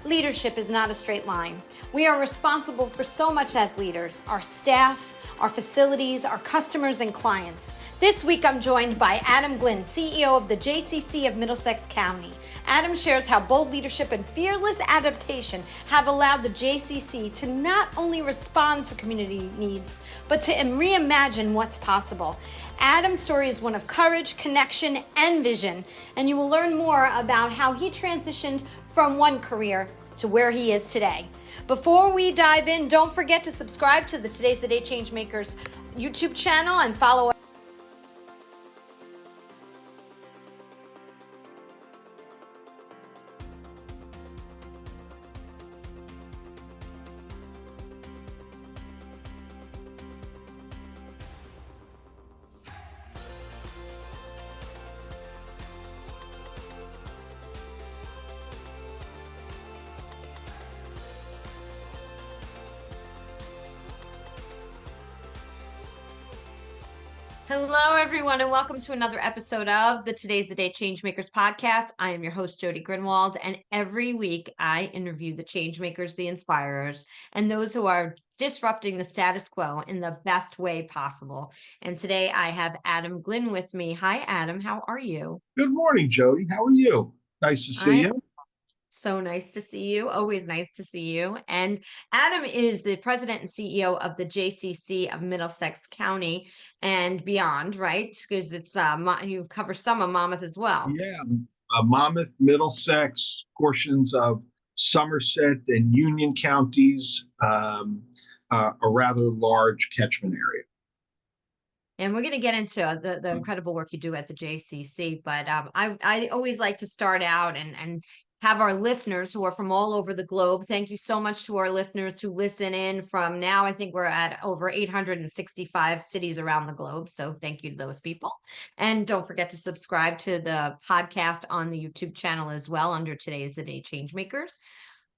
Leadership is not a straight line. We are responsible for so much as leaders, our staff, our facilities, our customers, and clients. This week, I'm joined by Adam Glinn, CEO of the JCC of Middlesex County. Adam shares how bold leadership and fearless adaptation have allowed the JCC to not only respond to community needs, but to reimagine what's possible. Adam's story is one of courage, connection, and vision, and you will learn more about how he transitioned from one career to where he is today. Before we dive in, don't forget to subscribe to the Today's the Day Changemakers YouTube channel and follow Hello, everyone, and welcome to another episode of the Today's the Day Changemakers podcast. I am your host, Jody Grinwald, and every week I interview the changemakers, the inspirers, and those who are disrupting the status quo in the best way possible. And today I have Adam Glinn with me. Hi, Adam. How are you? Good morning, Jody. How are you? Nice to see you. So nice to see you. Always nice to see you. And Adam is the president and CEO of the JCC of Middlesex County and beyond, right? Because it's you cover some of Monmouth as well. Yeah, Monmouth, Middlesex, portions of Somerset and Union counties, a rather large catchment area. And we're going to get into the incredible work you do at the JCC. But I always like to start out and have our listeners who are from all over the globe. Thank you so much to our listeners who listen in from now. I think we're at over 865 cities around the globe. So thank you to those people. And don't forget to subscribe to the podcast on the YouTube channel as well under Today's the Day Changemakers.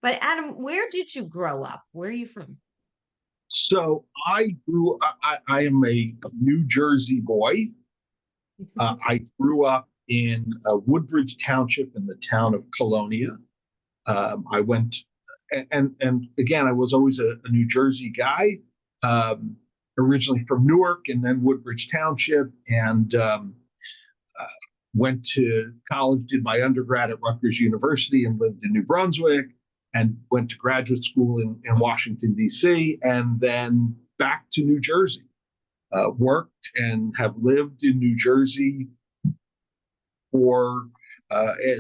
But Adam, where did you grow up? Where are you from? So I am a New Jersey boy. I grew up in Woodbridge Township in the town of Colonia. I went, and again, I was always a New Jersey guy, originally from Newark and then Woodbridge Township, and went to college, did my undergrad at Rutgers University and lived in New Brunswick, and went to graduate school in Washington, D.C., and then back to New Jersey. Worked and have lived in New Jersey for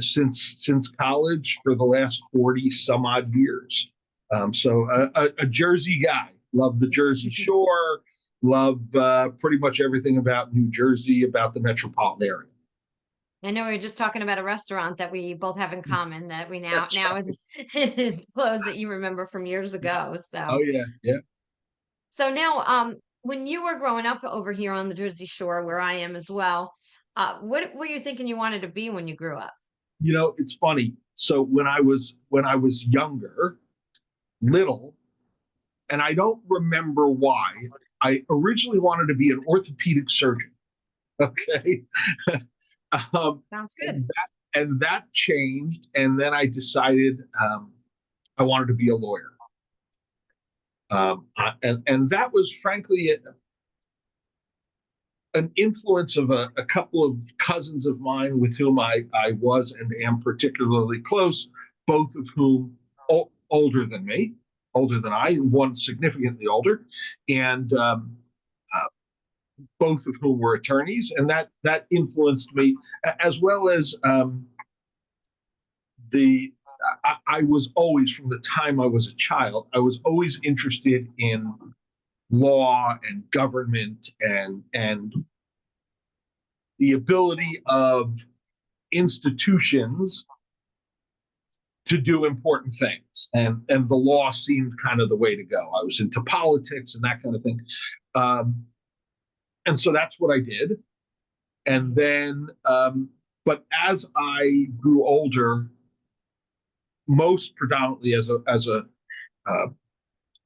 since college for the last 40 some odd years. So a Jersey guy. Love the Jersey Shore. Love pretty much everything about New Jersey, about the metropolitan area. I know we were just talking about a restaurant that we both have in common that we now right. is closed that you remember from years ago. So oh yeah. So now when you were growing up over here on the Jersey Shore, where I am as well, what were you thinking you wanted to be when you grew up? You know, it's funny. So when I was younger, little, and I don't remember why, I originally wanted to be an orthopedic surgeon. Okay. Sounds good. And that changed. And then I decided I wanted to be a lawyer. And that was frankly an influence of a couple of cousins of mine with whom I was and am particularly close, both of whom older than I, and one significantly older, and both of whom were attorneys, and that influenced me, as well as I was always, from the time I was a child, I was always interested in law and government and the ability of institutions to do important things. And the law seemed kind of the way to go. I was into politics and that kind of thing. And so that's what I did. And then, but as I grew older, most predominantly as a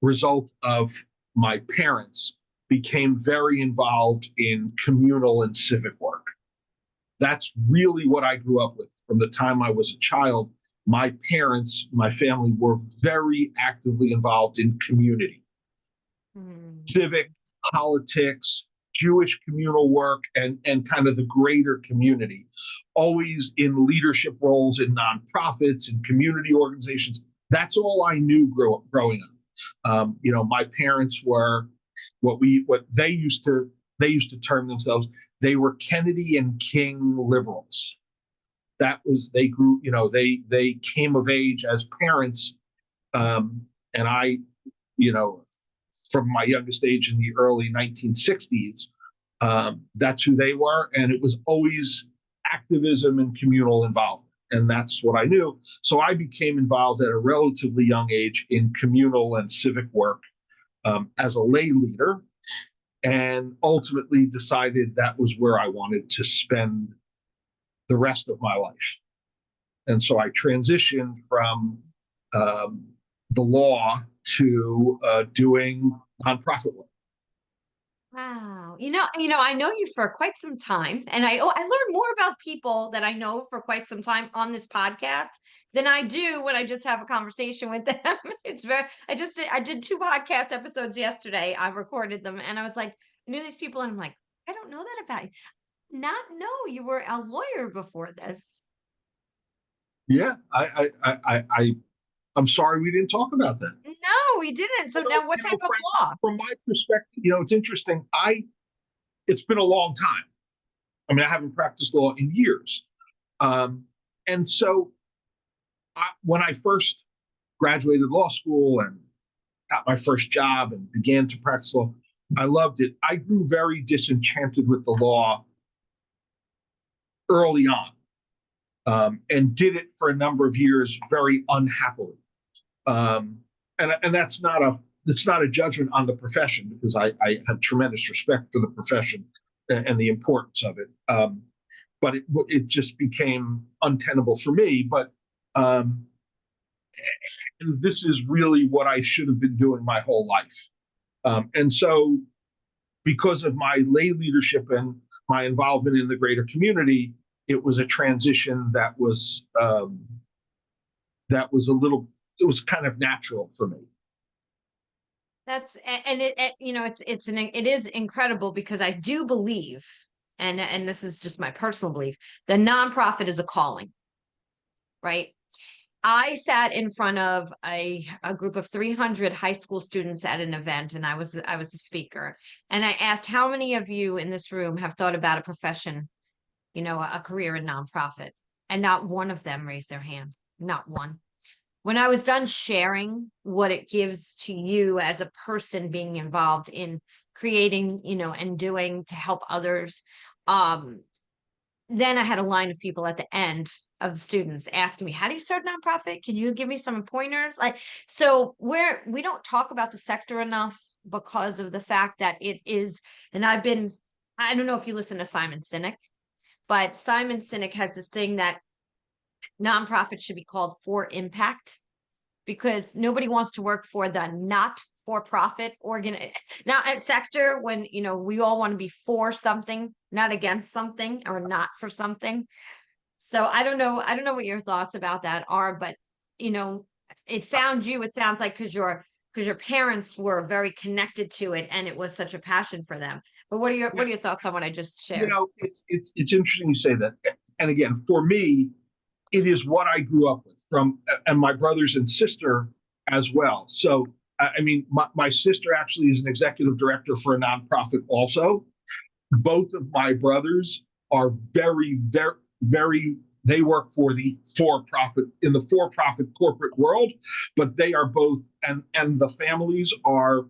result of my parents, became very involved in communal and civic work. That's really what I grew up with from the time I was a child, my parents, my family were very actively involved in community, civic, politics, Jewish communal work, and kind of the greater community, always in leadership roles in nonprofits and community organizations. That's all I knew growing up. My parents were what they used to term themselves. They were Kennedy and King liberals. That was, they grew, they came of age as parents. And I, from my youngest age in the early 1960s, that's who they were. And it was always activism and communal involvement. And that's what I knew. So I became involved at a relatively young age in communal and civic work as a lay leader, and ultimately decided that was where I wanted to spend the rest of my life. And so I transitioned from the law to doing nonprofit work. Wow. I know you for quite some time, and I learn more about people that I know for quite some time on this podcast than I do when I just have a conversation with them. I did 2 podcast episodes yesterday. I recorded them, and I was like, I knew these people, and I'm like, I don't know that about you. Not know you were a lawyer before this. Yeah, I'm sorry we didn't talk about that. No, we didn't. So now what type of law? From my perspective, it's interesting. It's been a long time. I mean, I haven't practiced law in years. And so when I first graduated law school and got my first job and began to practice law, I loved it. I grew very disenchanted with the law early on, and did it for a number of years very unhappily. And that's not a judgment on the profession, because I have tremendous respect for the profession and the importance of it. But it just became untenable for me. But and this is really what I should have been doing my whole life. And so, because of my lay leadership and my involvement in the greater community, it was a transition that was it was kind of natural for me. It is incredible, because I do believe, and this is just my personal belief, the nonprofit is a calling, right? I sat in front of a group of 300 high school students at an event, and I was the speaker. And I asked, how many of you in this room have thought about a profession, a career in nonprofit? And not one of them raised their hand. Not one. When I was done sharing what it gives to you as a person being involved in creating, and doing to help others, then I had a line of people at the end of the students asking me, how do you start a nonprofit? Can you give me some pointers? So we don't talk about the sector enough, because of the fact that it is, and I don't know if you listen to Simon Sinek, but Simon Sinek has this thing that nonprofit should be called for impact, because nobody wants to work for the not-for-profit sector when, we all want to be for something, not against something, or not for something. So I don't know what your thoughts about that are, but it found you, it sounds like, because your parents were very connected to it, and it was such a passion for them. But what are your thoughts on what I just shared? It's interesting you say that. And again, for me, it is what I grew up with and my brothers and sister as well. So, I mean, my sister actually is an executive director for a nonprofit also. Both of my brothers are very, very, very, they work for the for-profit corporate world, but they are both, and the families are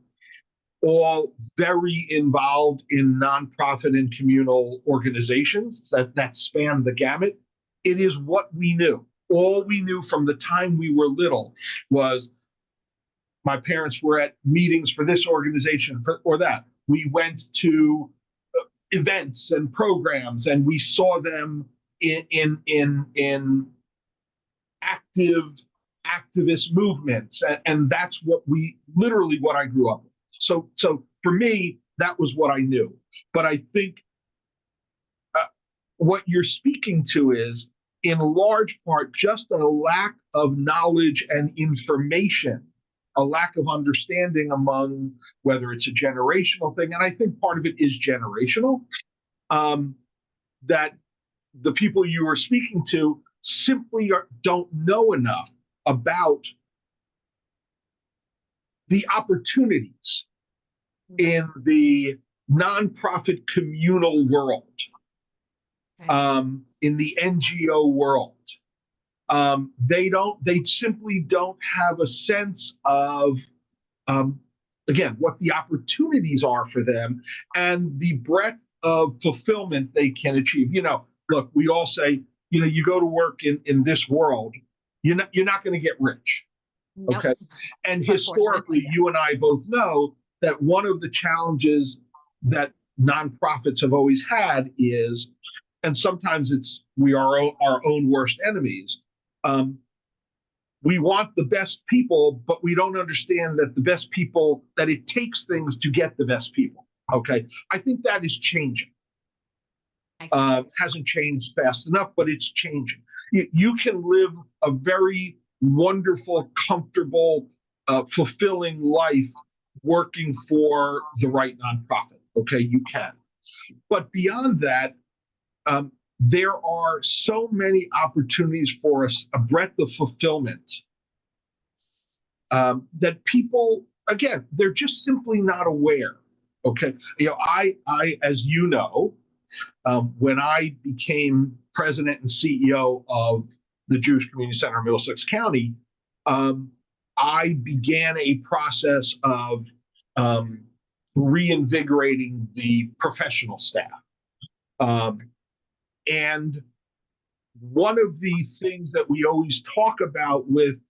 all very involved in nonprofit and communal organizations that span the gamut. It is what we knew. All we knew from the time we were little was my parents were at meetings for this organization or that. We went to events and programs, and we saw them in activist movements, and that's what I grew up with. So for me, that was what I knew. But I think what you're speaking to is in large part just a lack of knowledge and information, a lack of understanding among whether it's a generational thing, and I think part of it is generational, that the people you are speaking to simply don't know enough about the opportunities in the nonprofit communal world, in the NGO world. They simply don't have a sense of, again, what the opportunities are for them and the breadth of fulfillment they can achieve. Look, we all say, you go to work in this world, you're not going to get rich. Nope. Okay. And historically, you and I both know that one of the challenges that nonprofits have always had is, and sometimes we are our own worst enemies. We want the best people, but we don't understand that the best people, that it takes things to get the best people. Okay. I think that is changing. Hasn't changed fast enough, but it's changing. You can live a very wonderful, comfortable, fulfilling life working for the right nonprofit. Okay, you can. But beyond that, there are so many opportunities for us, a breadth of fulfillment, that people, again, they're just simply not aware. Okay, I as you know, when I became president and CEO of the Jewish Community Center of Middlesex County, I began a process of reinvigorating the professional staff. And one of the things that we always talk about with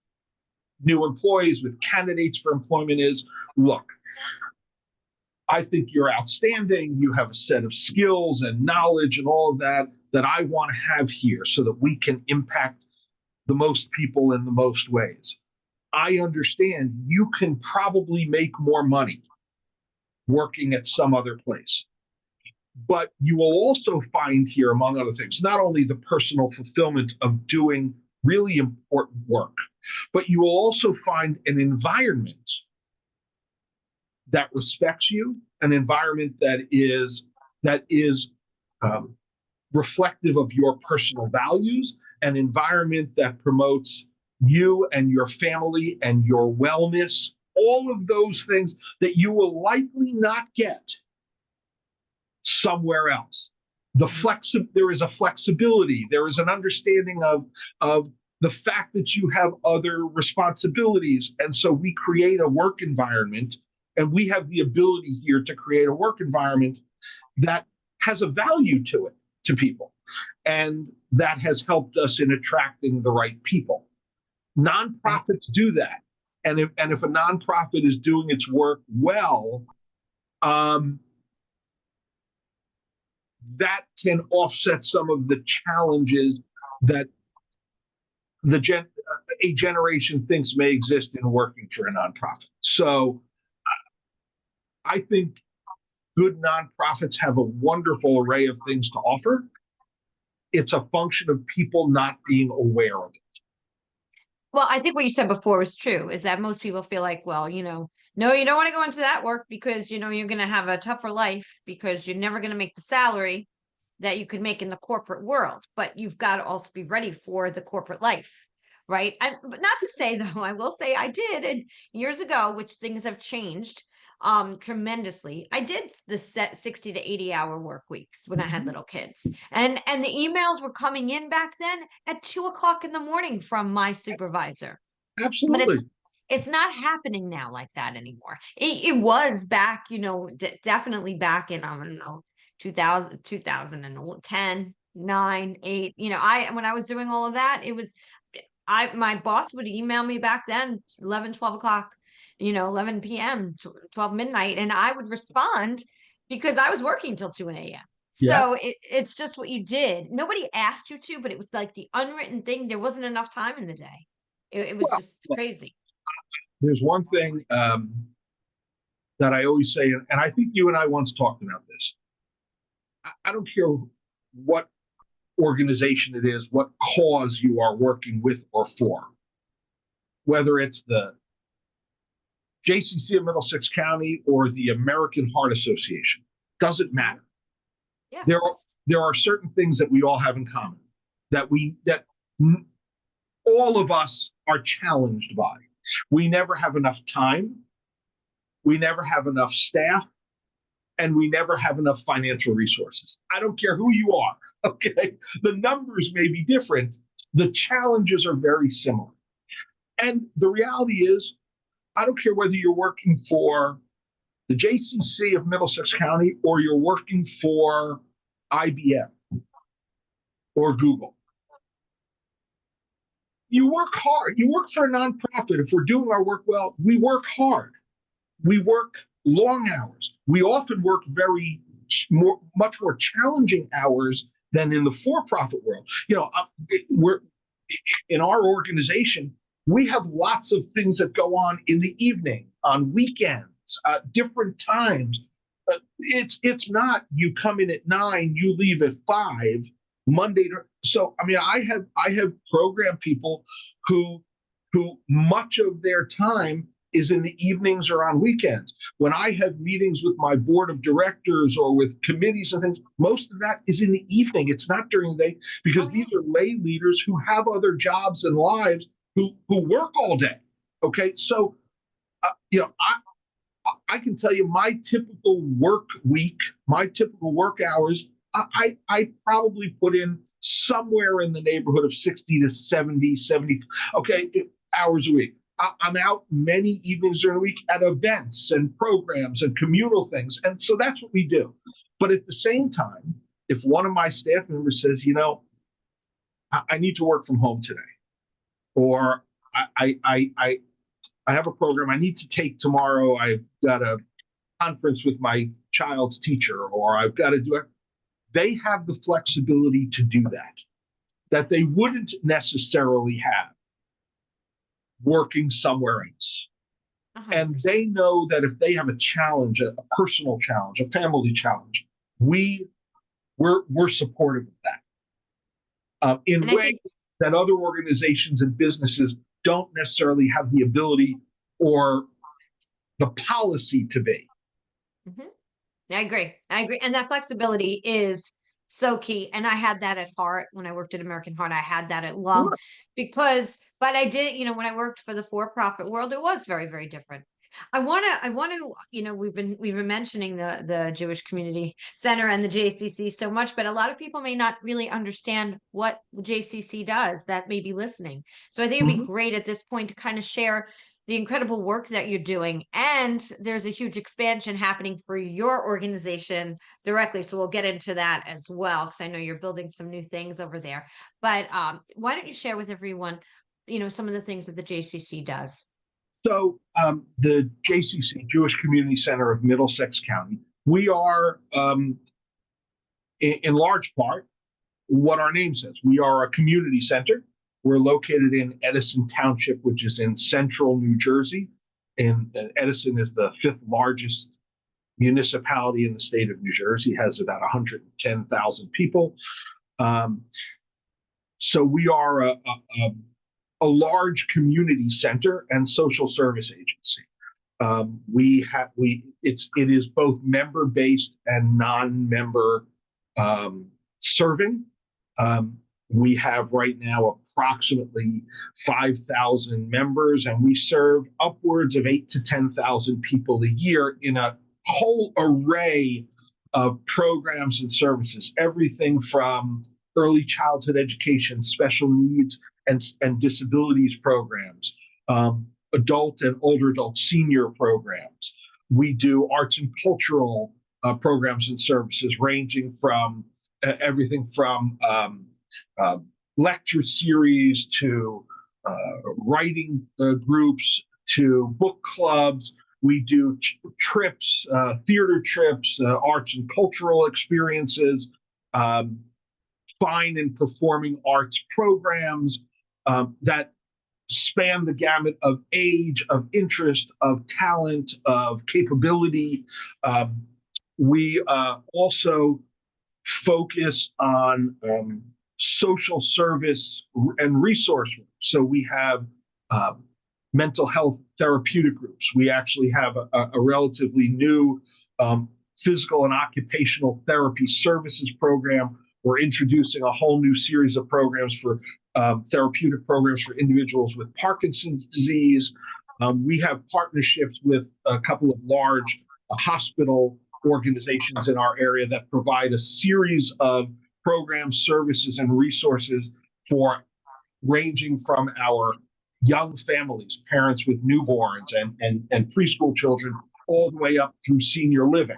new employees, with candidates for employment is, look, I think you're outstanding. You have a set of skills and knowledge and all of that I want to have here so that we can impact the most people in the most ways. I understand you can probably make more money working at some other place. But you will also find here, among other things, not only the personal fulfillment of doing really important work, but you will also find an environment that respects you, an environment that is reflective of your personal values, an environment that promotes you and your family and your wellness, all of those things that you will likely not get somewhere else. There is a flexibility. There is an understanding of the fact that you have other responsibilities. And so we create a work environment, and we have the ability here to create a work environment that has a value to it, to people. And that has helped us in attracting the right people. Nonprofits do that. And if a nonprofit is doing its work well, that can offset some of the challenges that a generation thinks may exist in working for a nonprofit. So I think good nonprofits have a wonderful array of things to offer. It's a function of people not being aware of it. Well, I think what you said before was true, is that most people feel like, well, no, you don't want to go into that work because, you're going to have a tougher life because you're never going to make the salary that you could make in the corporate world. But you've got to also be ready for the corporate life, right? But not to say, though, I will say I did, and years ago, which things have changed tremendously. I did the set 60 to 80 hour work weeks when I had little kids, and the emails were coming in back then at 2:00 in the morning from my supervisor. Absolutely. But it's not happening now like that anymore. It was back, definitely back in, I don't know, 2010, 9, 8, when I was doing all of that, it was, my boss would email me back then, 11, 12 o'clock, 11 p.m., 12 midnight, and I would respond because I was working till 2 a.m. So it's just what you did. Nobody asked you to, but it was like the unwritten thing. There wasn't enough time in the day. It was just crazy. There's one thing that I always say, and I think you and I once talked about this. I don't care what organization it is, what cause you are working with or for. Whether it's the JCC of Middlesex County or the American Heart Association, doesn't matter. Yeah. There are certain things that we all have in common that all of us are challenged by. We never have enough time, we never have enough staff, and we never have enough financial resources. I don't care who you are, okay? The numbers may be different. The challenges are very similar. And the reality is, I don't care whether you're working for the JCC of Middlesex County or you're working for IBM or Google. You work hard. You work for a nonprofit. If we're doing our work well, we work hard. We work long hours. We often work much more challenging hours than in the for-profit world. We're in our organization, we have lots of things that go on in the evening, on weekends, different times. It's not you come in at 9, you leave at 5, Monday to. So I have program people who much of their time is in the evenings or on weekends. When I have meetings with my board of directors or with committees and things, most of that is in the evening. It's not during the day, because these are lay leaders who have other jobs and lives who work all day. Okay, so I can tell you my typical work week, my typical work hours, I probably put in somewhere in the neighborhood of 60 to 70 hours a week. I'm out many evenings during the week at events and programs and communal things. And so that's what we do. But at the same time, if one of my staff members says, I need to work from home today, or I have a program I need to take tomorrow, I've got a conference with my child's teacher, or I've got to do it, they have the flexibility to do that they wouldn't necessarily have working somewhere else. 100%. And they know that if they have a challenge, a personal challenge, a family challenge, we're supportive of that in ways that other organizations and businesses don't necessarily have the ability or the policy to be. Mm-hmm. I agree. And that flexibility is so key. And I had that at Heart when I worked at American Heart. I had that at Lung, but I did, when I worked for the for-profit world, it was very, very different. I want to, we've been mentioning the Jewish Community Center and the JCC so much, but a lot of people may not really understand what JCC does that may be listening. So I think it'd be great at this point to kind of share the incredible work that you're doing. And there's a huge expansion happening for your organization directly. So we'll get into that as well, because I know you're building some new things over there. But why don't you share with everyone, some of the things that the JCC does? So the JCC, Jewish Community Center of Middlesex County, we are, in large part, what our name says. We are a community center. We're located in Edison Township, which is in central New Jersey. And Edison is the 5th largest municipality in the state of New Jersey, has about 110,000 people. So we are a large community center and social service agency. It is both member-based and non-member serving. We have right now approximately 5,000 members, and we serve upwards of 8,000 to 10,000 people a year in a whole array of programs and services, everything from early childhood education, special needs and disabilities programs, adult and older adult senior programs. We do arts and cultural programs and services, ranging from everything from lecture series to writing groups to book clubs. We do trips, theater trips, arts and cultural experiences, fine and performing arts programs that span the gamut of age, of interest, of talent, of capability. We also focus on social service and resource work. So we have mental health therapeutic groups. We actually have a relatively new physical and occupational therapy services program. We're introducing a whole new series of programs for therapeutic programs for individuals with Parkinson's disease. We have partnerships with a couple of large hospital organizations in our area that provide a series of programs, services, and resources for ranging from our young families, parents with newborns and preschool children, all the way up through senior living.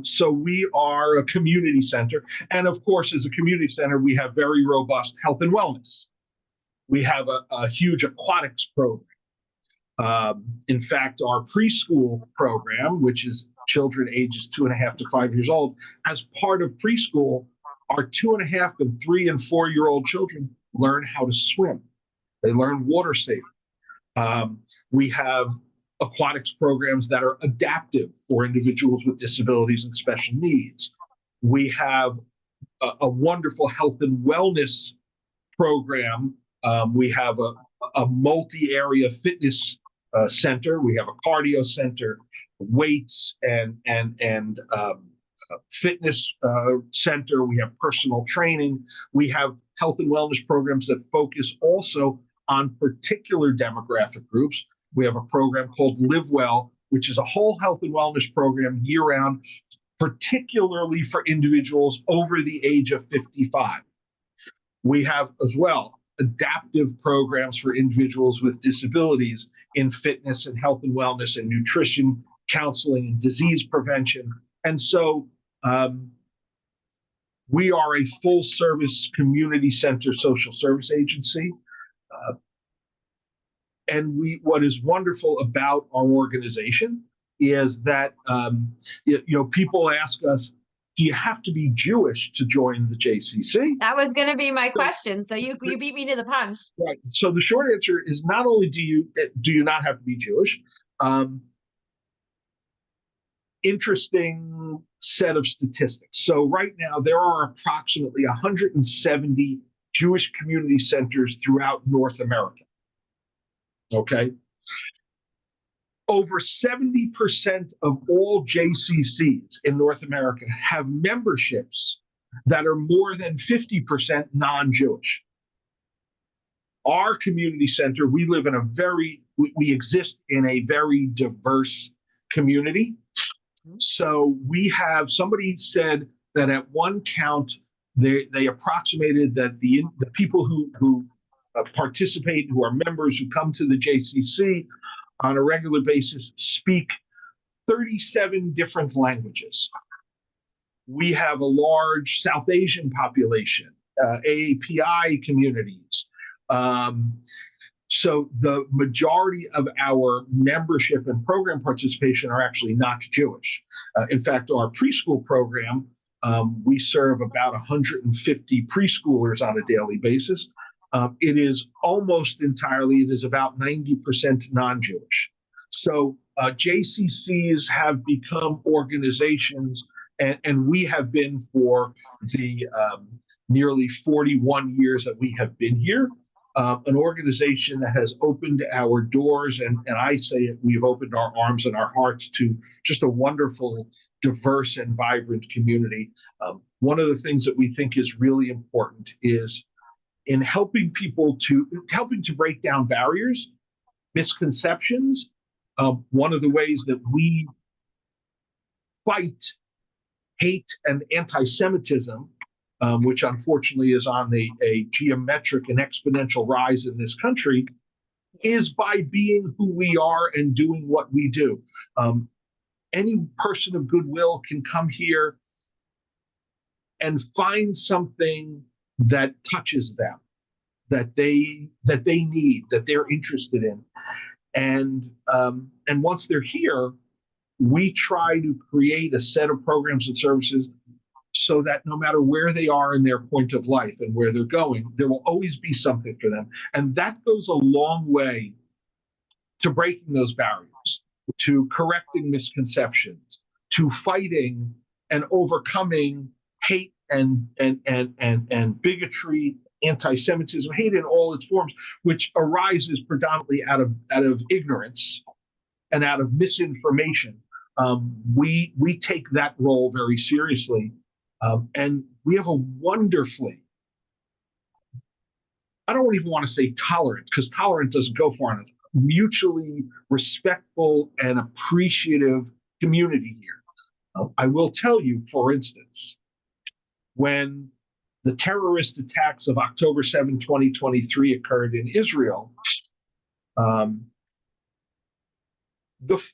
So we are a community center. And of course, as a community center, we have very robust health and wellness. We have a huge aquatics program. In fact, our preschool program, which is children ages 2.5 to 5 years old, as part of preschool, our 2.5 and 3 and 4-year-old children learn how to swim. They learn water safety. We have aquatics programs that are adaptive for individuals with disabilities and special needs. We have a wonderful health and wellness program. We have a multi-area fitness center. We have a cardio center, weights and fitness center. We have personal training. We have health and wellness programs that focus also on particular demographic groups. We have a program called Live Well, which is a whole health and wellness program year-round, particularly for individuals over the age of 55. We have as well adaptive programs for individuals with disabilities in fitness and health and wellness and nutrition, counseling and disease prevention. And so we are a full-service community center social service agency. And what is wonderful about our organization is that people ask us, do you have to be Jewish to join the JCC? That was going to be my question. So you beat me to the punch. Right. So the short answer is not only do you not have to be Jewish. Interesting set of statistics. So right now there are approximately 170 Jewish community centers throughout North America. Okay. Over 70% of all JCCs in North America have memberships that are more than 50% non-Jewish. Our community center, we exist in a very diverse community. So we have, somebody said that at one count, they approximated that the people who participate, who are members, who come to the JCC on a regular basis, speak 37 different languages. We have a large South Asian population, AAPI communities. So the majority of our membership and program participation are actually not Jewish. In fact, our preschool program, we serve about 150 preschoolers on a daily basis. It is almost entirely, it is about 90% non-Jewish. So JCCs have become organizations, and we have been for the nearly 41 years that we have been here, an organization that has opened our doors, and I say it, we've opened our arms and our hearts to just a wonderful, diverse and vibrant community. One of the things that we think is really important is in helping to break down barriers, misconceptions. One of the ways that we fight hate and anti-Semitism, which unfortunately is on a geometric and exponential rise in this country, is by being who we are and doing what we do. Any person of goodwill can come here and find something that touches them, that they need, that they're interested in, and once they're here, we try to create a set of programs and services so that no matter where they are in their point of life and where they're going, there will always be something for them, and that goes a long way to breaking those barriers, to correcting misconceptions, to fighting and overcoming hate and bigotry, anti-Semitism, hate in all its forms, which arises predominantly out of ignorance and out of misinformation. We take that role very seriously, and we have a wonderfully, I don't even want to say tolerant, because tolerant doesn't go far enough, mutually respectful and appreciative community here. I will tell you, for instance, when the terrorist attacks of October 7, 2023 occurred in Israel, the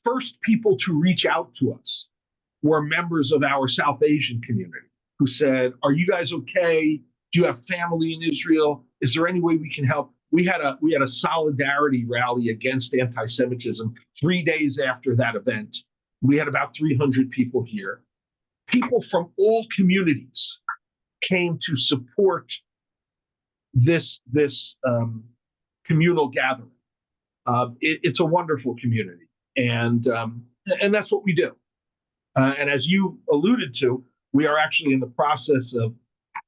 first people to reach out to us were members of our South Asian community who said, "Are you guys okay? Do you have family in Israel? Is there any way we can help?" We had a solidarity rally against anti-Semitism 3 days after that event. We had about 300 people here. People from all communities came to support this communal gathering. It's a wonderful community, and that's what we do. And as you alluded to, we are actually in the process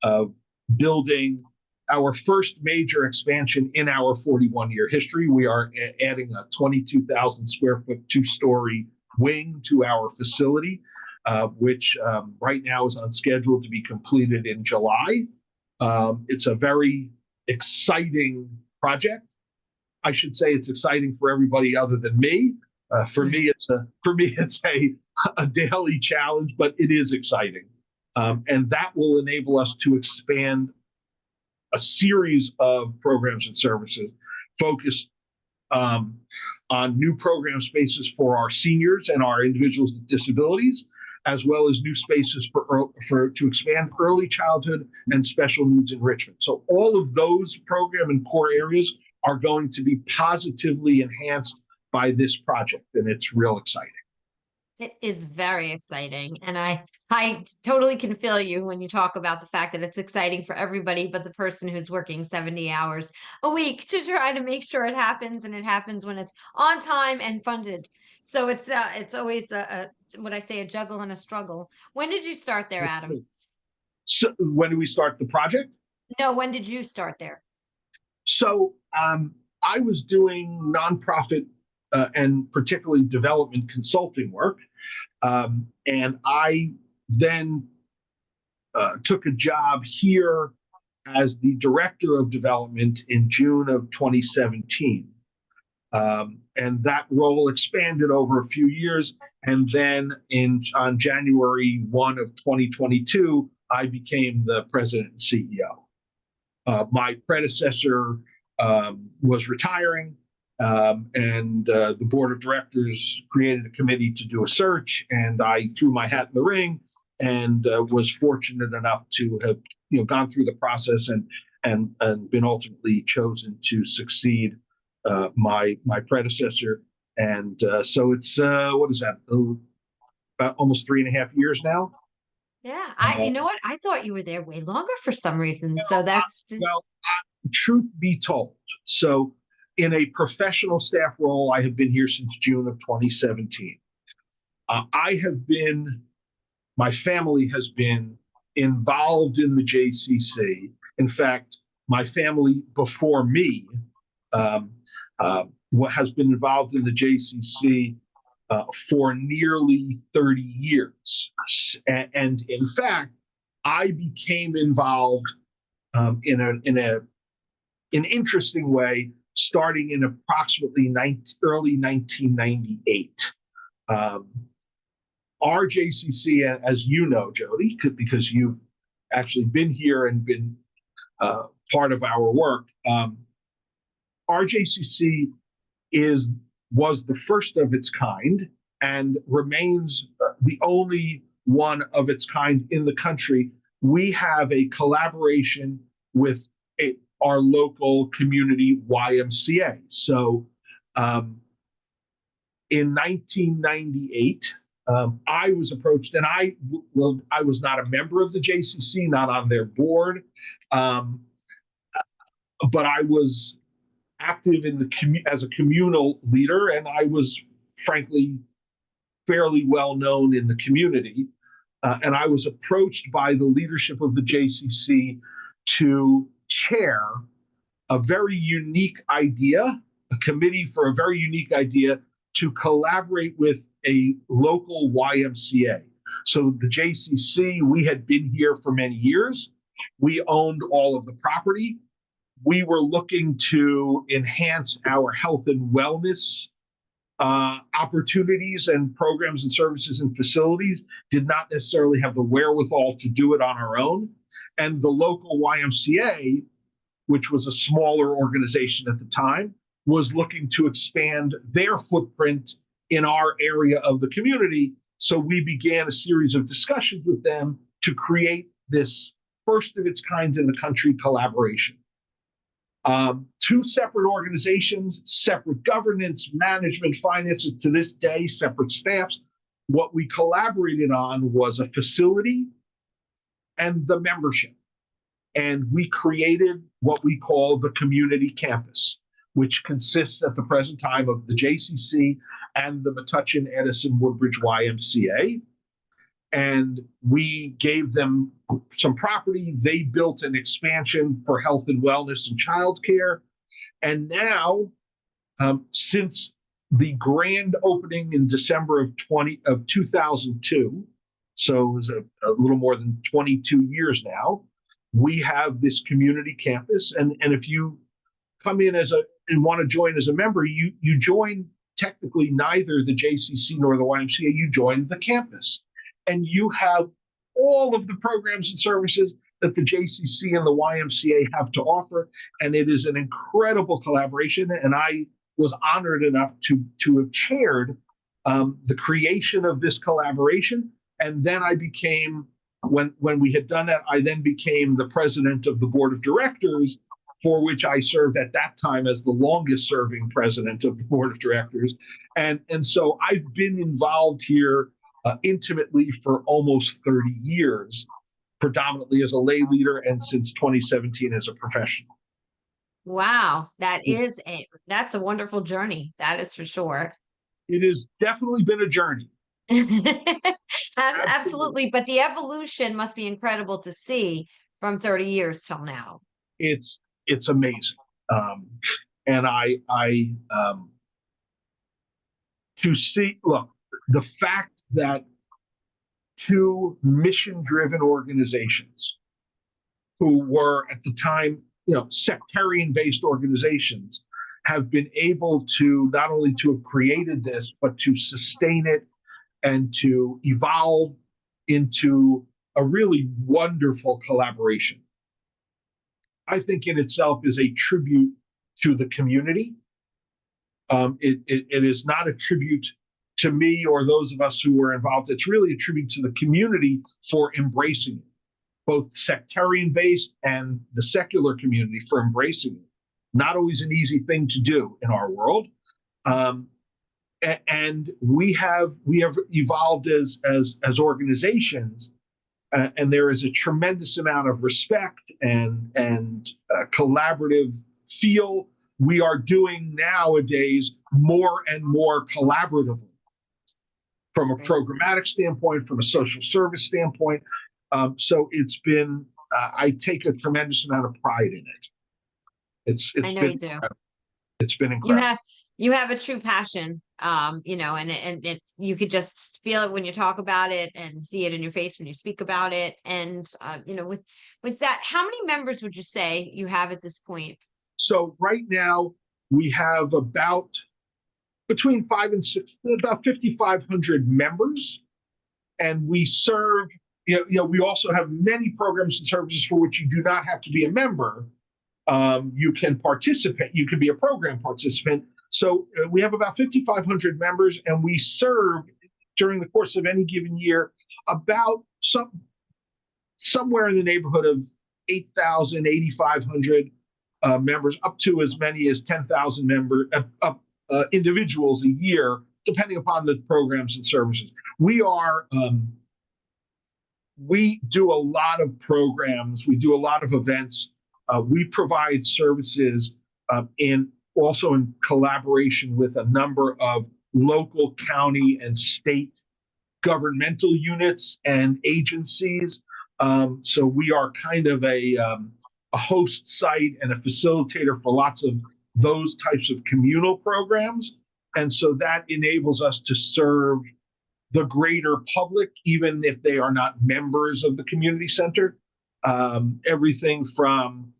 of building our first major expansion in our 41-year history. We are adding a 22,000 square foot, 2-story wing to our facility, which right now is on schedule to be completed in July. It's a very exciting project. I should say it's exciting for everybody other than me. For me, it's a daily challenge, but it is exciting, and that will enable us to expand a series of programs and services focused on new program spaces for our seniors and our individuals with disabilities, as well as new spaces to expand early childhood and special needs enrichment. So all of those program and core areas are going to be positively enhanced by this project, and it's real exciting. It is very exciting. And I totally can feel you when you talk about the fact that it's exciting for everybody but the person who's working 70 hours a week to try to make sure it happens, and it happens when it's on time and funded. So it's always what I say, a juggle and a struggle. When did you start there, Adam? So when did we start the project? No, when did you start there? So I was doing nonprofit and particularly development consulting work. And I then took a job here as the director of development in June of 2017. And that role expanded over a few years. And then on January 1 of 2022, I became the president and CEO. My predecessor was retiring. And the board of directors created a committee to do a search, and I threw my hat in the ring and was fortunate enough to have gone through the process and been ultimately chosen to succeed my predecessor. And so it's what is that? About almost 3.5 years now. Yeah, you know what? I thought you were there way longer for some reason. So that's truth be told. So in a professional staff role, I have been here since June of 2017. My family has been involved in the JCC. In fact, my family before me has been involved in the JCC for nearly 30 years. And in fact, I became involved in an interesting way starting in approximately early 1998. Our JCC, as you know, Jody, because you've actually been here and been part of our work, our JCC was the first of its kind and remains the only one of its kind in the country. We have a collaboration with our local community YMCA. So in 1998, I was approached, and I was not a member of the JCC, not on their board, but I was active in as a communal leader, and I was frankly fairly well known in the community. and I was approached by the leadership of the JCC to chair a very unique idea, a committee for a very unique idea to collaborate with a local YMCA. So the JCC, we had been here for many years. We owned all of the property. We were looking to enhance our health and wellness opportunities and programs and services and facilities, did not necessarily have the wherewithal to do it on our own. And the local YMCA, which was a smaller organization at the time, was looking to expand their footprint in our area of the community. So we began a series of discussions with them to create this first of its kind in the country collaboration. Two separate organizations, separate governance, management, finances, to this day, separate staffs. What we collaborated on was a facility and the membership. And we created what we call the community campus, which consists at the present time of the JCC and the Metuchen Edison Woodbridge YMCA. And we gave them some property. They built an expansion for health and wellness and childcare. And now, since the grand opening in December of 2002, so it was a little more than 22 years now, we have this community campus. And if you come in and want to join as a member, you join technically neither the JCC nor the YMCA, you join the campus. And you have all of the programs and services that the JCC and the YMCA have to offer. And it is an incredible collaboration. And I was honored enough to have chaired the creation of this collaboration. And then I became, when we had done that, I then became the president of the board of directors, for which I served at that time as the longest serving president of the board of directors. And so I've been involved here intimately for almost 30 years, predominantly as a lay leader and since 2017 as a professional. Wow, that's a wonderful journey. That is for sure. It has definitely been a journey. Absolutely, but the evolution must be incredible to see from 30 years till now. It's amazing. And to see, look, the fact that two mission-driven organizations who were at the time, sectarian-based organizations have been able to not only to have created this, but to sustain it and to evolve into a really wonderful collaboration, I think in itself is a tribute to the community. It is not a tribute to me or those of us who were involved. It's really a tribute to the community for embracing it, both sectarian-based and the secular community for embracing it. Not always an easy thing to do in our world. And we have evolved as organizations, and there is a tremendous amount of respect and collaborative feel. We are doing nowadays more and more collaboratively from a programmatic standpoint, from a social service standpoint. So it's been, I take a tremendous amount of pride in it. It's I know been, you do. It's been incredible. You have a true passion, and you could just feel it when you talk about it and see it in your face when you speak about it. And, with that, how many members would you say you have at this point? So right now we have about between 5 and 6, about 5,500 members, and we serve. We also have many programs and services for which you do not have to be a member. You can participate. You can be a program participant. So we have about 5,500 members, and we serve during the course of any given year about somewhere in the neighborhood of 8,000, 8,500 members, up to as many as 10,000 individuals a year, depending upon the programs and services. We do a lot of programs. We do a lot of events. We provide services also in collaboration with a number of local, county, and state governmental units and agencies. So we are kind of a host site and a facilitator for lots of those types of communal programs. And so that enables us to serve the greater public, even if they are not members of the community center. Everything from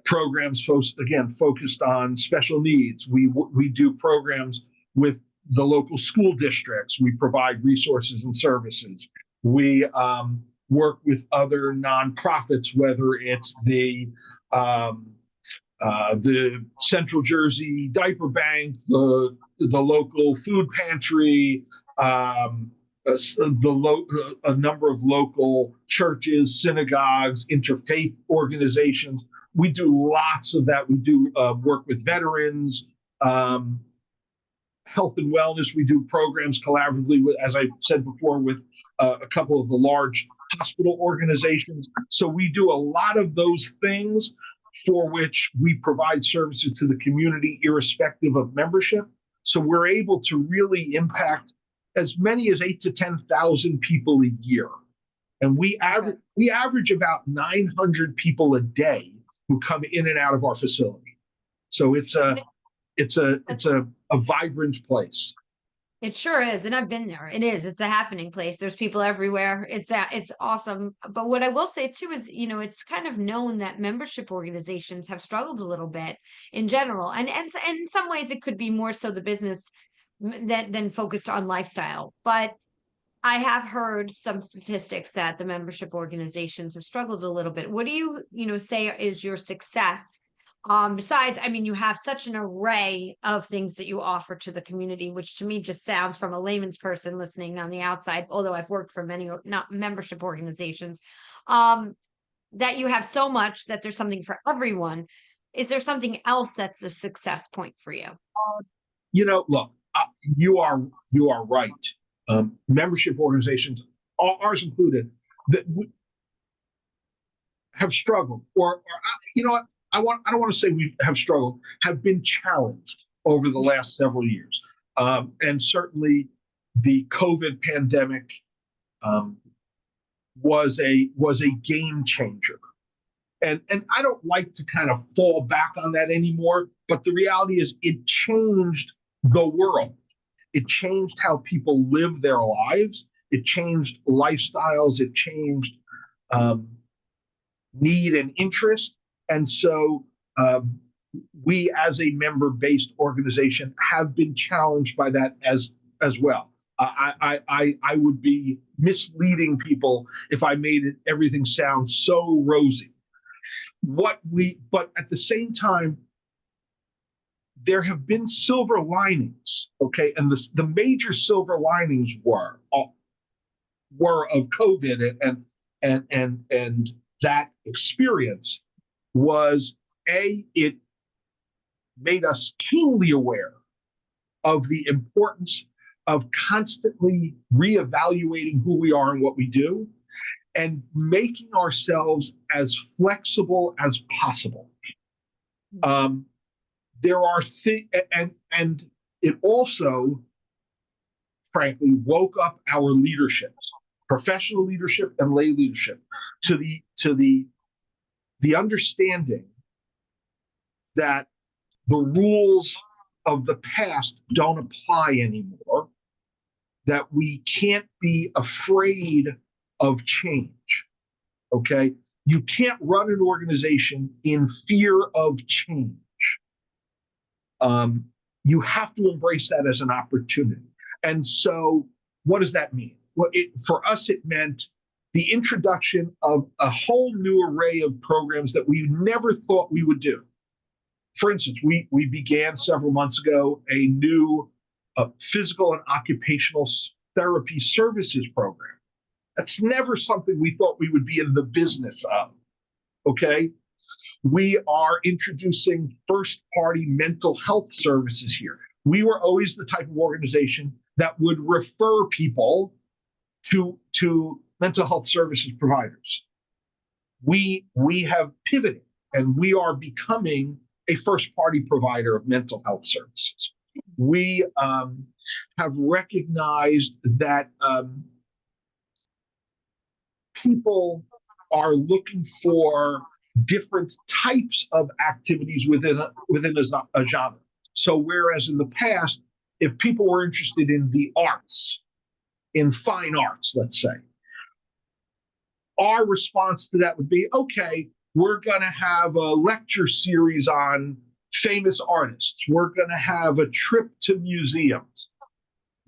programs, focused on special needs. We do programs with the local school districts. We provide resources and services. We work with other nonprofits, whether it's the Central Jersey Diaper Bank, the local food pantry, a number of local churches, synagogues, interfaith organizations. We do lots of that. We do work with veterans, health and wellness. We do programs collaboratively with, as I said before, with a couple of the large hospital organizations. So we do a lot of those things for which we provide services to the community, irrespective of membership. So we're able to really impact as many as 8,000 to 10,000 people a year, and we average about 900 people a day who come in and out of our facility. So it's a vibrant place. It sure is, and I've been there. It is. It's a happening place. There's people everywhere. It's awesome. But what I will say too is, it's kind of known that membership organizations have struggled a little bit in general, and in some ways it could be more so the business than focused on lifestyle. But I have heard some statistics that the membership organizations have struggled a little bit. What do you say is your success? Besides, you have such an array of things that you offer to the community, which to me just sounds, from a layman's person listening on the outside, although I've worked for many not membership organizations, that you have so much that there's something for everyone. Is there something else that's a success point for you? Look, you are right. Membership organizations, ours included, that have struggled, or you know what? I don't want to say we have struggled, have been challenged over the last several years. And certainly the COVID pandemic was a game changer. And I don't like to kind of fall back on that anymore, but the reality is it changed the world. It changed how people live their lives. It changed lifestyles. It changed need and interest. And so we, as a member-based organization, have been challenged by that as well. I would be misleading people if I made everything sound so rosy. But at the same time, there have been silver linings, okay? And the major silver linings were of COVID and that experience was, it made us keenly aware of the importance of constantly reevaluating who we are and what we do, and making ourselves as flexible as possible. There are things, and it also, frankly, woke up our leaderships, professional leadership and lay leadership, to the understanding that the rules of the past don't apply anymore, that we can't be afraid of change, okay? You can't run an organization in fear of change. You have to embrace that as an opportunity. And so what does that mean? Well, for us, it meant the introduction of a whole new array of programs that we never thought we would do. For instance, we began several months ago a new physical and occupational therapy services program. That's never something we thought we would be in the business of, okay? We are introducing first-party mental health services here. We were always the type of organization that would refer people to mental health services providers. We have pivoted, and we are becoming a first-party provider of mental health services. We have recognized that people are looking for different types of activities within a genre. So whereas in the past, if people were interested in the arts, in fine arts, let's say, our response to that would be, okay, we're going to have a lecture series on famous artists. We're going to have a trip to museums.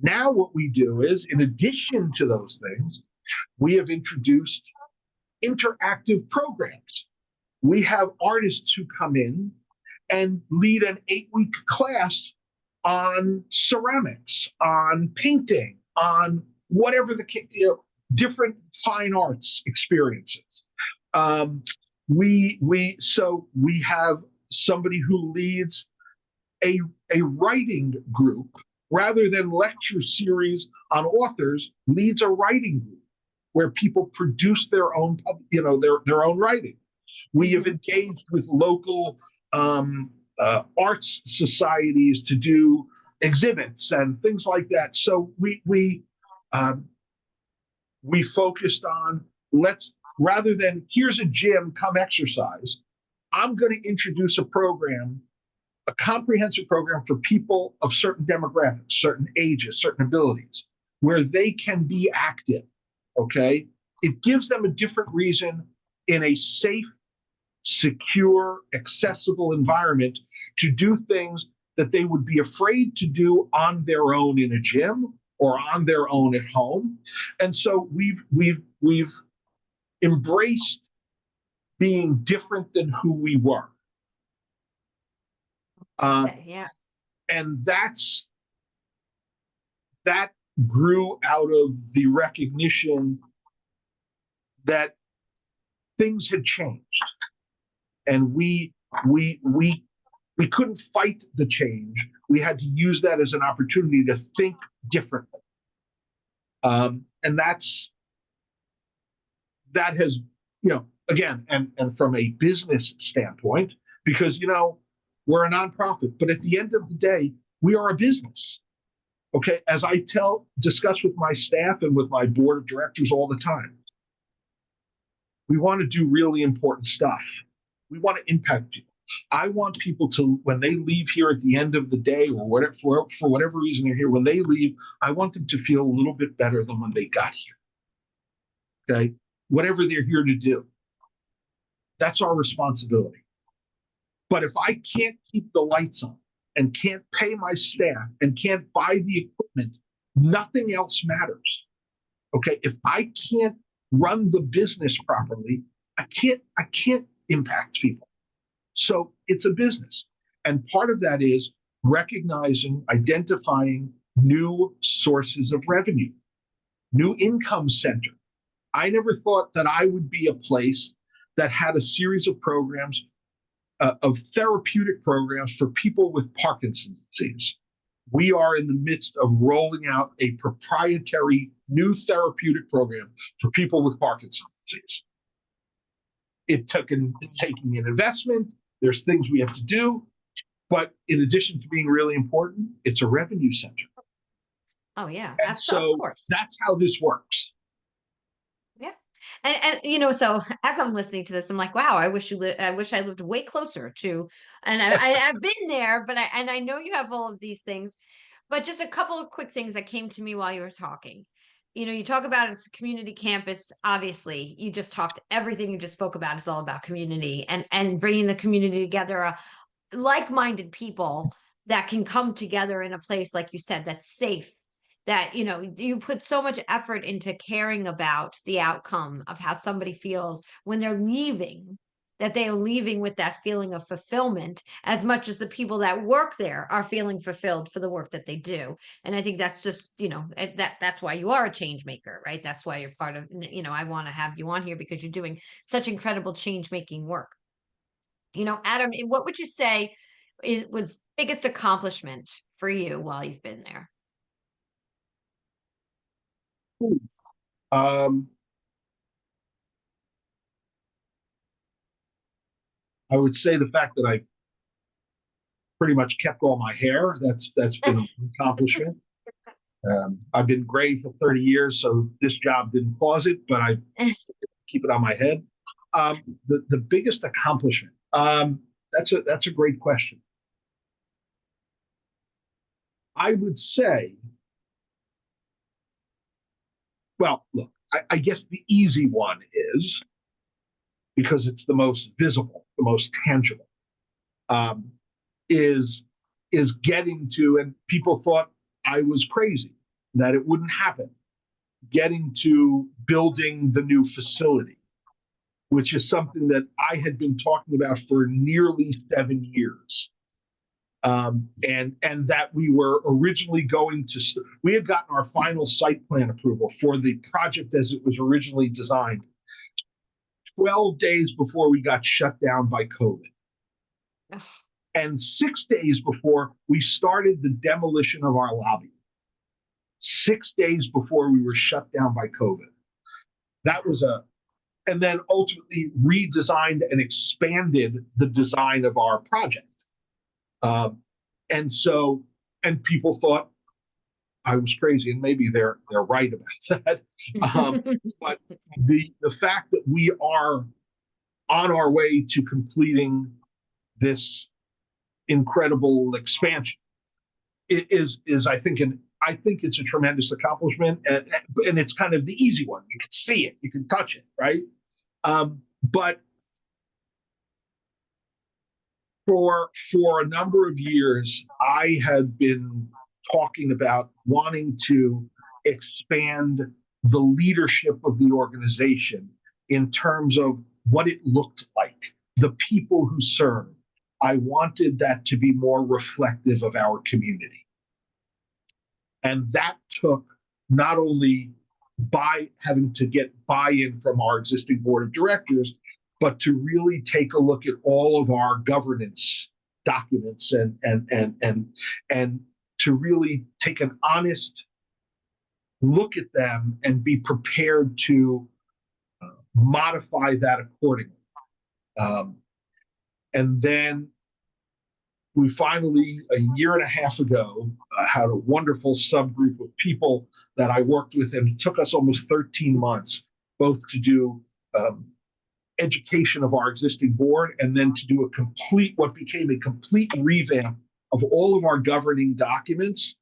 Now what we do is, in addition to those things, we have introduced interactive programs. We have artists who come in and lead an 8-week class on ceramics, on painting, on whatever different fine arts experiences. We have somebody who leads a writing group, rather than lecture series on authors, leads a writing group where people produce their own, their own writing. We have engaged with local arts societies to do exhibits and things like that. So we focused on, rather than here's a gym, come exercise, I'm going to introduce a program, a comprehensive program for people of certain demographics, certain ages, certain abilities, where they can be active. Okay, it gives them a different reason in a safe, secure, accessible environment to do things that they would be afraid to do on their own in a gym or on their own at home. And so we've embraced being different than who we were. Yeah. And that grew out of the recognition that things had changed, and we couldn't fight the change. We had to use that as an opportunity to think differently, and that has, again, and from a business standpoint, because we're a nonprofit, but at the end of the day, we are a business. Okay, as I discuss with my staff and with my board of directors all the time, we want to do really important stuff. We want to impact people. I want people to, when they leave here at the end of the day, or whatever, for whatever reason they're here, when they leave, I want them to feel a little bit better than when they got here. Okay, whatever they're here to do, that's our responsibility. But if I can't keep the lights on, and can't pay my staff, and can't buy the equipment, nothing else matters. Okay, if I can't run the business properly, I can't impact people. So it's a business. And part of that is recognizing, identifying new sources of revenue, new income center. I never thought that I would be a place that had a series of programs, of therapeutic programs for people with Parkinson's disease. We are in the midst of rolling out a proprietary new therapeutic program for people with Parkinson's disease. It's taking an investment. There's things we have to do, but in addition to being really important, it's a revenue center. Oh yeah, and so of course. That's how this works. Yeah. And so as I'm listening to this, I'm like, wow, I wish I lived way closer to, and I've been there, but I know you have all of these things, but just a couple of quick things that came to me while you were talking. You talk about it's a community campus. Obviously, you just talked, everything you just spoke about is all about community and bringing the community together, like-minded people that can come together in a place, like you said, that's safe, that you put so much effort into caring about the outcome of how somebody feels when they're leaving, that they are leaving with that feeling of fulfillment as much as the people that work there are feeling fulfilled for the work that they do. And I think that's just, that's why you are a change maker, right? That's why you're part of, I want to have you on here because you're doing such incredible change making work. Adam, what would you say was biggest accomplishment for you while you've been there? I would say the fact that I pretty much kept all my hair. That's been an accomplishment. I've been gray for 30 years, so this job didn't cause it, but I keep it on my head. The biggest accomplishment. That's a great question. I would say, well, look, I guess the easy one is, because it's the most visible, the most tangible, um, is getting to, and people thought I was crazy, that it wouldn't happen, getting to building the new facility, which is something that I had been talking about for nearly 7 years. And that we were originally going to, we had gotten our final site plan approval for the project as it was originally designed 12 days before we got shut down by COVID. Ugh. And 6 days before we started the demolition of our lobby. 6 days before we were shut down by COVID. That was and then ultimately redesigned and expanded the design of our project. And people thought I was crazy, and maybe they're right about that. But the fact that we are on our way to completing this incredible expansion is I think it's a tremendous accomplishment, and it's kind of the easy one. You can see it, you can touch it, right? But for a number of years, I had been talking about wanting to expand the leadership of the organization in terms of what it looked like, the people who serve. I wanted that to be more reflective of our community. And that took not only by having to get buy-in from our existing board of directors, but to really take a look at all of our governance documents and to really take an honest look at them and be prepared to modify that accordingly. And then we finally, a year and a half ago, had a wonderful subgroup of people that I worked with, and it took us almost 13 months, both to do education of our existing board and then to do what became a complete revamp of all of our governing documents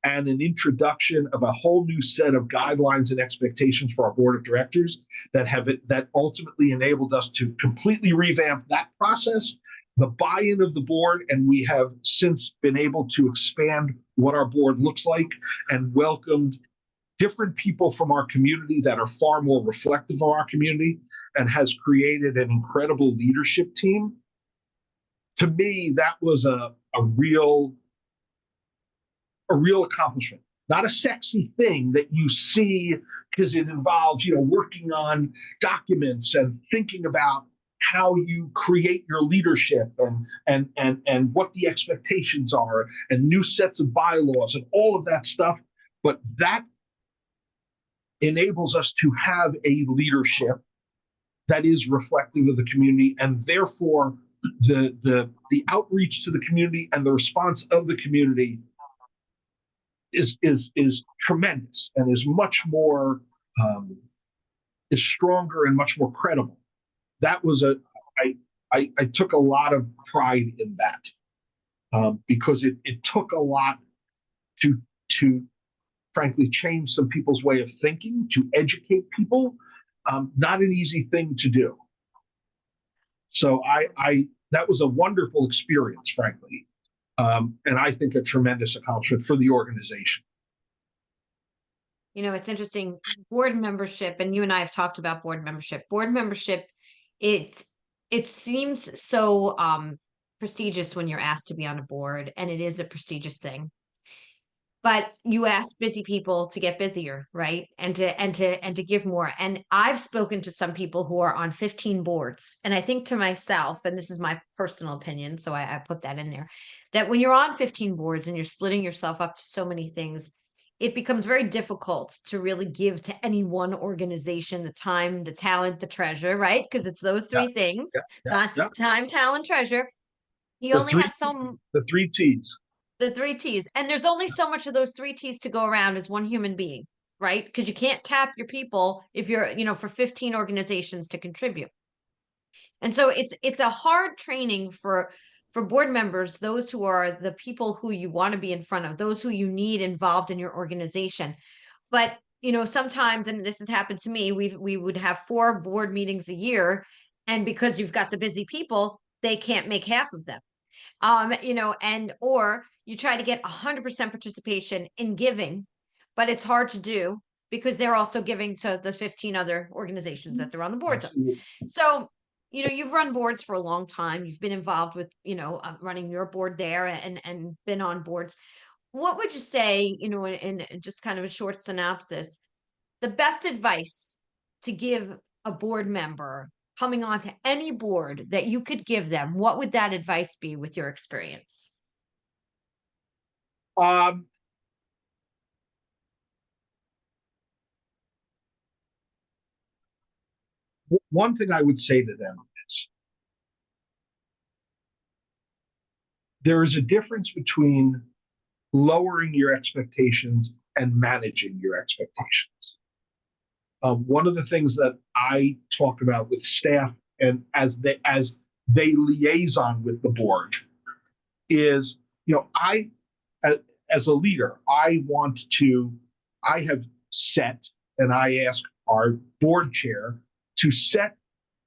and an introduction of a whole new set of guidelines and expectations for our board of directors that ultimately enabled us to completely revamp that process, the buy-in of the board, and we have since been able to expand what our board looks like and welcomed different people from our community that are far more reflective of our community, and has created an incredible leadership team. To me, that was a real accomplishment. Not a sexy thing that you see because it involves, working on documents and thinking about how you create your leadership and what the expectations are and new sets of bylaws and all of that stuff. But that enables us to have a leadership that is reflective of the community, and therefore the outreach to the community and the response of the community is tremendous and is much more is stronger and much more credible. That was I took a lot of pride in that, because it took a lot to frankly change some people's way of thinking, to educate people. Not an easy thing to do. So that was a wonderful experience, frankly. And I think a tremendous accomplishment for the organization. It's interesting, board membership, and you and I have talked about board membership. Board membership, it seems so prestigious when you're asked to be on a board, and it is a prestigious thing. But you ask busy people to get busier, right? And to give more. And I've spoken to some people who are on 15 boards. And I think to myself, and this is my personal opinion, so I put that in there, that when you're on 15 boards and you're splitting yourself up to so many things, it becomes very difficult to really give to any one organization the time, the talent, the treasure, right? Because it's those three things, time, talent, treasure. You only have the 3 T's. The three T's. And there's only so much of those three T's to go around as one human being, right? Because you can't tap your people if you're, for 15 organizations to contribute. And so it's a hard training for board members, those who are the people who you want to be in front of, those who you need involved in your organization. But sometimes, and this has happened to me, we would have 4 board meetings a year, and because you've got the busy people, they can't make half of them. And or you try to get 100% participation in giving, but it's hard to do because they're also giving to the 15 other organizations that they're on the boards of. So, you've run boards for a long time. You've been involved with, running your board there and been on boards. What would you say, in just kind of a short synopsis, the best advice to give a board member coming onto any board that you could give them? What would that advice be with your experience? One thing I would say to them is there is a difference between lowering your expectations and managing your expectations. One of the things that I talk about with staff and as they liaison with the board is, I, as a leader, I have set, and I ask our board chair to set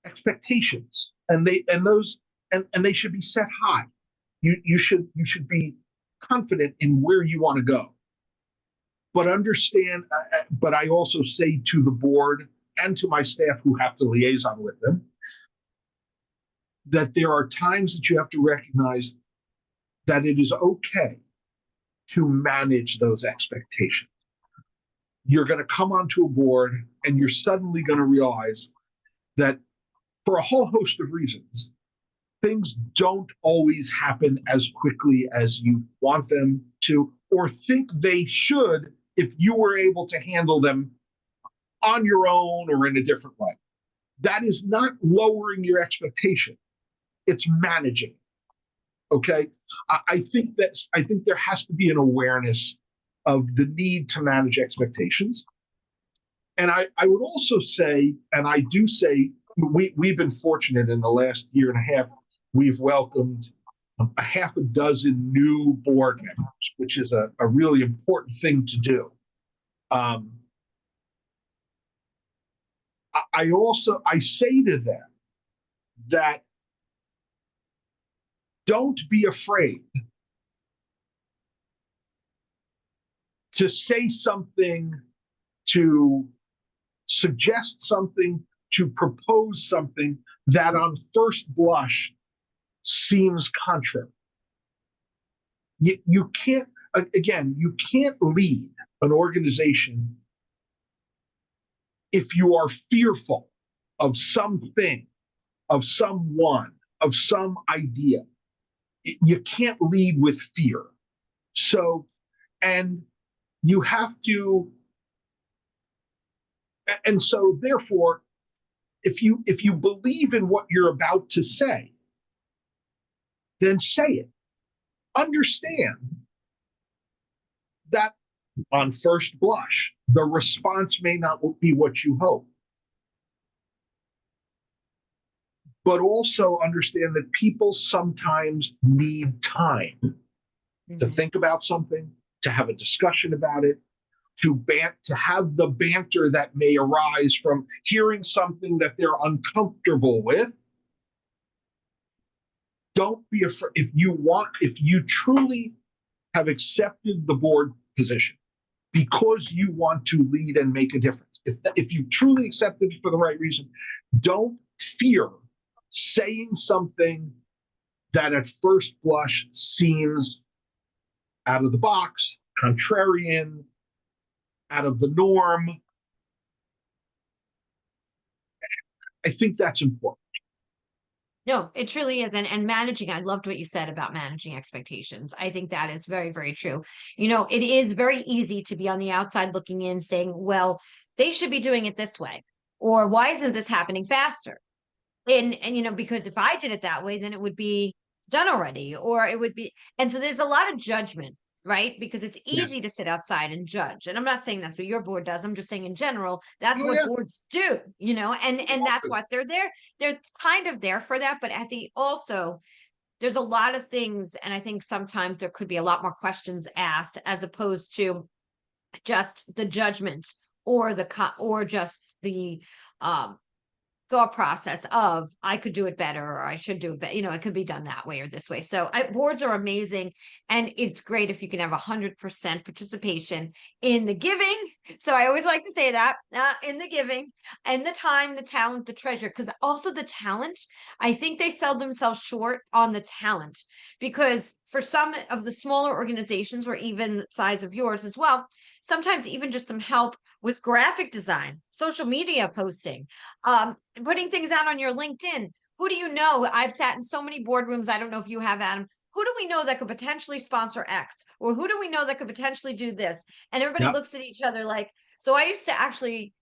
expectations, and they should be set high. You should be confident in where you want to go, but understand. But I also say to the board and to my staff who have to liaison with them that there are times that you have to recognize that it is okay to manage those expectations. You're going to come onto a board and you're suddenly going to realize that for a whole host of reasons, things don't always happen as quickly as you want them to, or think they should if you were able to handle them on your own or in a different way. That is not lowering your expectation. It's managing. Okay. I think there has to be an awareness of the need to manage expectations. And I would also say, and I do say, we've been fortunate in the last year and a half, we've welcomed a half a dozen new board members, which is a really important thing to do. I say to them that don't be afraid to say something, to suggest something, to propose something that on first blush seems contrary. You can't lead an organization if you are fearful of something, of someone, of some idea. You can't lead with fear. So, and you have to, and so therefore, if you believe in what you're about to say, then say it. Understand that on first blush, the response may not be what you hope. But also understand that people sometimes need time to think about something, to have a discussion about it, to have the banter that may arise from hearing something that they're uncomfortable with. Don't be afraid. If you truly have accepted the board position because you want to lead and make a difference, if you truly accepted it for the right reason, don't fear saying something that at first blush seems out of the box, contrarian, out of the norm. I think that's important. No, it truly is. And managing, I loved what you said about managing expectations. I think that is very, very true. It is very easy to be on the outside looking in saying, well, they should be doing it this way, or why isn't this happening faster? And because if I did it that way, then it would be done already, or it would be, and so there's a lot of judgment, right? Because it's Yes. easy to sit outside and judge. And I'm not saying that's what your board does. I'm just saying in general, that's Oh, what yeah. boards do, and that's what they're there. They're kind of there for that, but also there's a lot of things, and I think sometimes there could be a lot more questions asked as opposed to just the judgment or or just the um thought process of I could do it better or I should do it better. It could be done that way or this way. So boards are amazing, and it's great if you can have 100% participation in the giving. So I always like to say that in the giving and the time, the talent, the treasure, because also the talent, I think they sell themselves short on the talent, because for some of the smaller organizations, or even the size of yours as well, sometimes even just some help with graphic design, social media posting, putting things out on your LinkedIn. Who do you know? I've sat in so many boardrooms. I don't know if you have, Adam. Who do we know that could potentially sponsor X? Or who do we know that could potentially do this? And everybody Yep. looks at each other like, so I used to actually,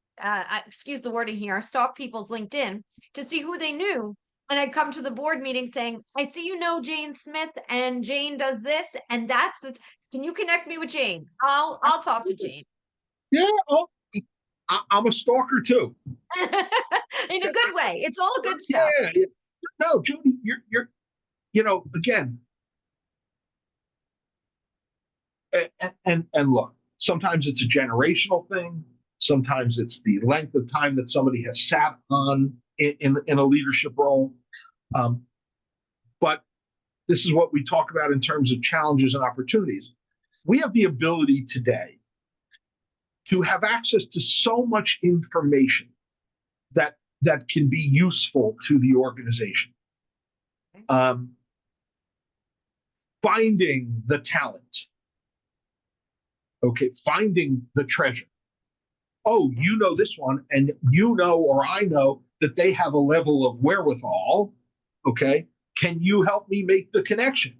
excuse the wording here, stalk people's LinkedIn to see who they knew. And I'd come to the board meeting saying, I see you know Jane Smith, and Jane does this. And can you connect me with Jane? I'll talk to Jane. Yeah. Oh, I'm a stalker too. In a good way. It's all good stuff. Yeah. No, Jody, you're again, and look, sometimes it's a generational thing. Sometimes it's the length of time that somebody has sat on in a leadership role. But this is what we talk about in terms of challenges and opportunities. We have the ability today to have access to so much information that can be useful to the organization. Finding the talent, finding the treasure. Oh, you know this one, and or I know that they have a level of wherewithal. Okay, can you help me make the connection?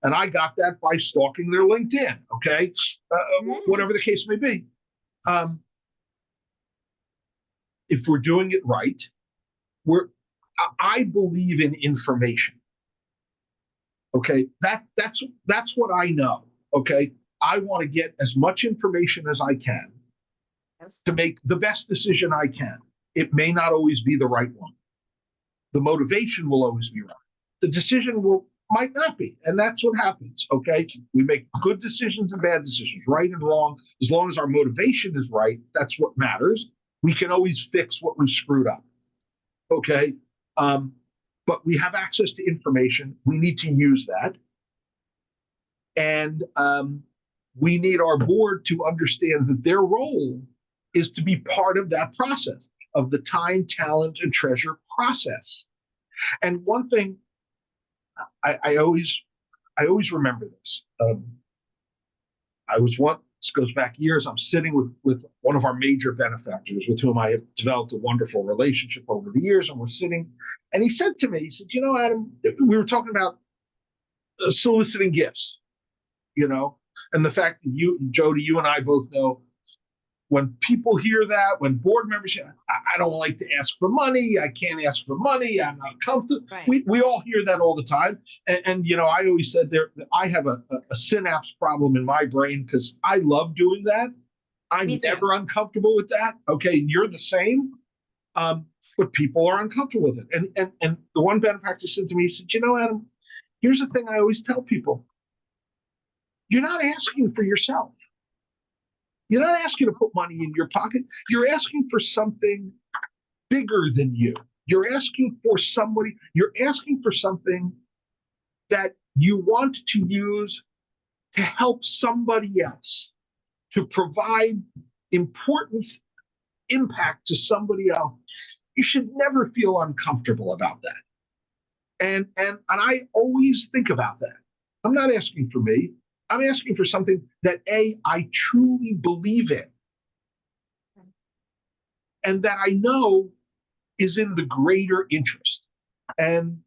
And I got that by stalking their LinkedIn. Okay, whatever the case may be. If we're doing it right, I believe in information. Okay, that's what I know. Okay, I want to get as much information as I can to make the best decision I can. It may not always be the right one. The motivation will always be right. The decision might not be, and that's what happens. Okay, we make good decisions and bad decisions, right and wrong. As long as our motivation is right, that's what matters. We can always fix what we screwed up. Okay, but we have access to information. We need to use that, and we need our board to understand that their role is to be part of that process, of the time, talent, and treasure process. And one thing I always remember this. This goes back years. I'm sitting with one of our major benefactors with whom I have developed a wonderful relationship over the years, and we're sitting, and he said to me, he said, Adam, we were talking about soliciting gifts, and the fact that Jody, you and I both know, when people hear that, when board members say, I don't like to ask for money, I can't ask for money, I'm not comfortable. Right. We all hear that all the time. And I always said I have a synapse problem in my brain because I love doing that. I'm never uncomfortable with that. Okay, and you're the same. But people are uncomfortable with it. And the one benefactor said to me, he said, Adam, here's the thing I always tell people. You're not asking for yourself. You're not asking to put money in your pocket. You're asking for something bigger than you. You're asking for something that you want to use to help somebody else, to provide important impact to somebody else. You should never feel uncomfortable about that. And I always think about that. I'm not asking for me. I'm asking for something that I truly believe in, and that I know is in the greater interest, and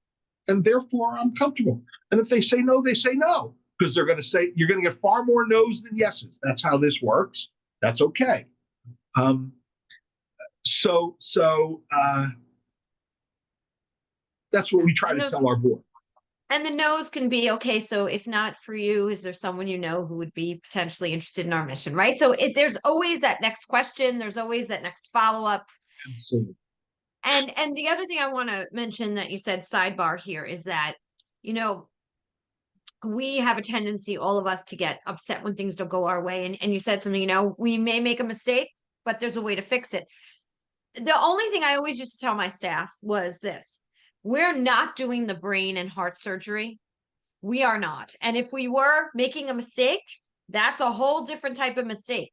therefore I'm comfortable. And if they say no, they say no, because they're going to say you're going to get far more no's than yeses. That's how this works. That's okay. So that's what we try to tell our board. And the no's can be, okay, so if not for you, is there someone you know who would be potentially interested in our mission, right? So there's always that next question, there's always that next follow-up. Absolutely. And the other thing I want to mention that you said sidebar here is that, you know, we have a tendency, all of us, to get upset when things don't go our way. And you said something, you know, we may make a mistake, but there's a way to fix it. The only thing I always used to tell my staff was this: we're not doing the brain and heart surgery. We are not. And if we were making a mistake, that's a whole different type of mistake.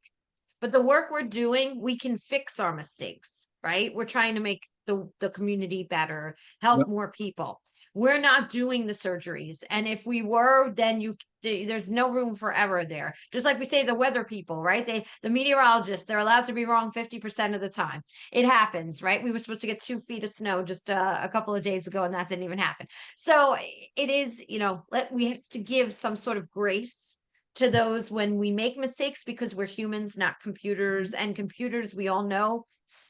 But the work we're doing, we can fix our mistakes, right? We're trying to make the community better, help Yep. more people. We're not doing the surgeries. And if we were, then there's no room for error there. Just like we say, the weather people, right? The meteorologists, they're allowed to be wrong 50% of the time. It happens, right? We were supposed to get 2 feet of snow just a couple of days ago, and that didn't even happen. So it is, you know, we have to give some sort of grace to those when we make mistakes, because we're humans, not computers. And computers, we all know,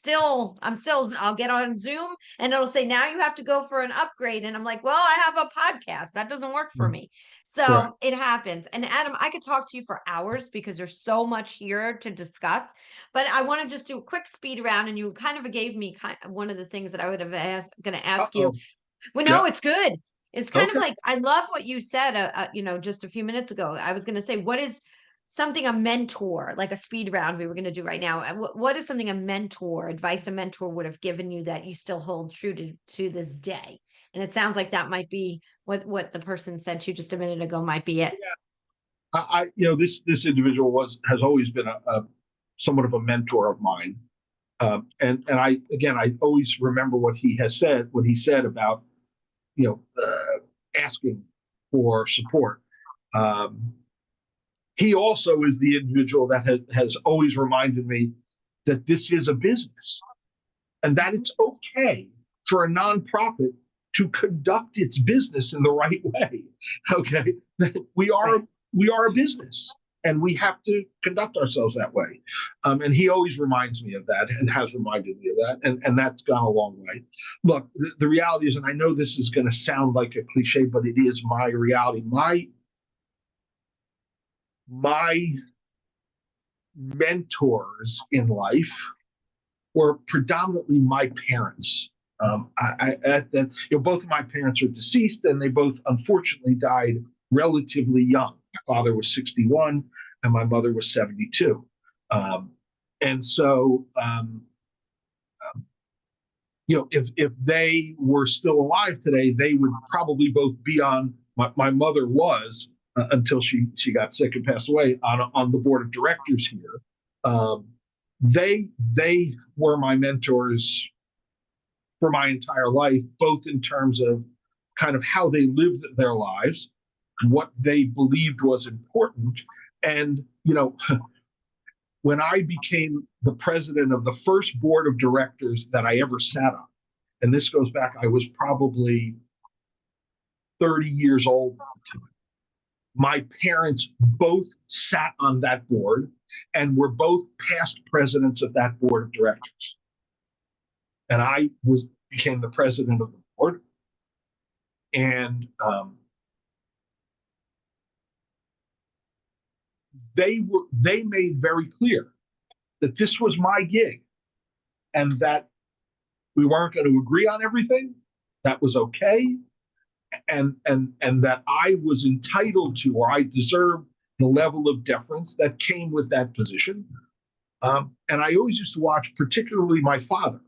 I'll get on Zoom and it'll say, now you have to go for an upgrade. And I'm like, well, I have a podcast. That doesn't work for me. Right. So it happens. And Adam, I could talk to you for hours because there's so much here to discuss, but I want to just do a quick speed round. And you kind of gave me one of the things that I would have going to ask you. Uh-oh. Well, no, Yep. it's good. It's kind of Okay. like, I love what you said, you know, just a few minutes ago. I was going to say, what is something a mentor, like a speed round we were going to do right now? What is something advice a mentor would have given you that you still hold true to this day? And it sounds like that might be what the person sent you just a minute ago might be it. You know, this individual has always been a somewhat of a mentor of mine. And I always remember what he said about, you know, asking for support. He also is the individual that has always reminded me that this is a business and that it's okay for a nonprofit to conduct its business in the right way. Okay, we are a business, and we have to conduct ourselves that way. And he always reminds me of that, and has reminded me of that, and that's gone a long way. Look, the reality is, and I know this is going to sound like a cliche, but it is my reality. My mentors in life were predominantly my parents. You know, both of my parents are deceased, and they both unfortunately died relatively young. My father was 61, and my mother was 72. And so, you know, if they were still alive today, they would probably both be on. My mother was until she got sick and passed away on the board of directors here. They were my mentors for my entire life, both in terms of kind of how they lived their lives, what they believed was important. And, you know, when I became the president of the first board of directors that I ever sat on, and this goes back, I was probably 30 years old at the time. My parents both sat on that board and were both past presidents of that board of directors. And I became the president of the board. And they made very clear that this was my gig, and that we weren't going to agree on everything. That was okay. And that I was entitled to, or I deserved, the level of deference that came with that position. And I always used to watch, particularly my father.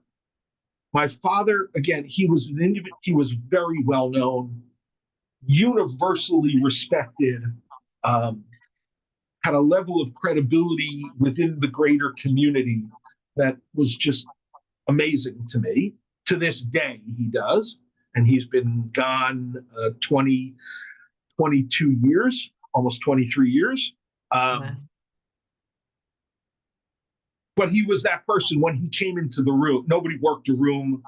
My father, again, he was an individual. He was very well known, universally respected, had a level of credibility within the greater community that was just amazing to me. To this day, he does. And he's been gone 22 years, almost 23 years. But he was that person when he came into the room. Nobody worked a room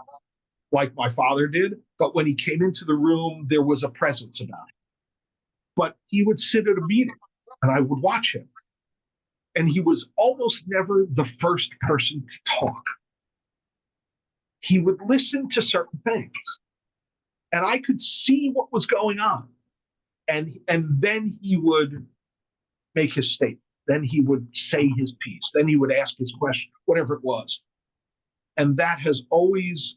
like my father did, but when he came into the room, there was a presence about him. But he would sit at a meeting, and I would watch him. And he was almost never the first person to talk. He would listen to certain things. and I could see what was going on. And then he would make his statement. Then he would say his piece. Then he would ask his question, whatever it was. And that has always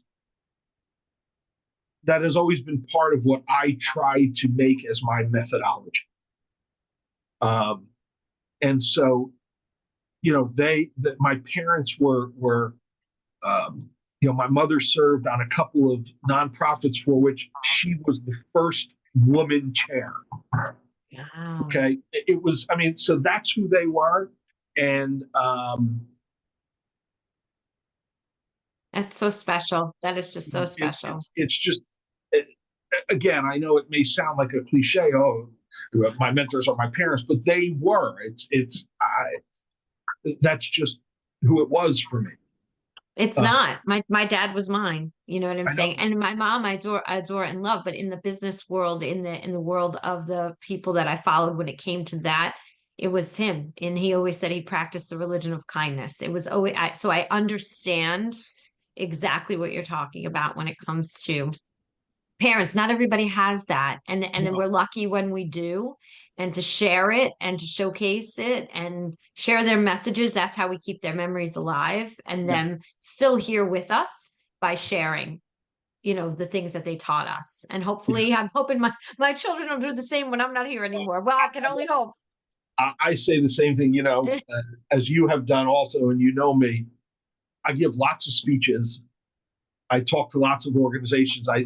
been part of what I try to make as my methodology. And so, my parents were my mother served on a couple of nonprofits for which she was the first woman chair. Wow. Okay. It was, so that's who they were. And That's so special. That is just so special. It's just, again, I know it may sound like a cliche. Oh, my mentors are my parents, but they were. That's just who it was for me. It's not. My dad was mine. You know what I'm saying? Know. And my mom, I adore and love, but in the business world, in the world of the people that I followed, when it came to that, it was him. And he always said he practiced the religion of kindness. It was always, so I understand exactly what you're talking about when it comes to parents. Not everybody has that. And No. we're lucky when we do, and to share it and to showcase it and share their messages. That's how we keep their memories alive and them still here with us by sharing, the things that they taught us. And hopefully I'm hoping my children will do the same when I'm not here anymore. Well, I can only hope. I say the same thing, as you have done also, and me, I give lots of speeches. I talk to lots of organizations. I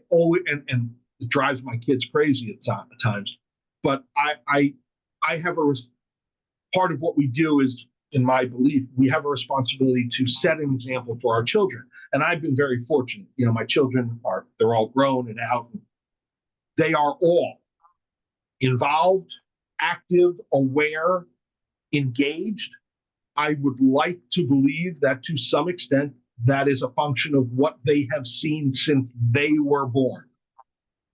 always, and it drives my kids crazy at times, but I have part of what we do is, in my belief, we have a responsibility to set an example for our children. And I've been very fortunate. My children they're all grown and out. They are all involved, active, aware, engaged. I would like to believe that to some extent, that is a function of what they have seen since they were born.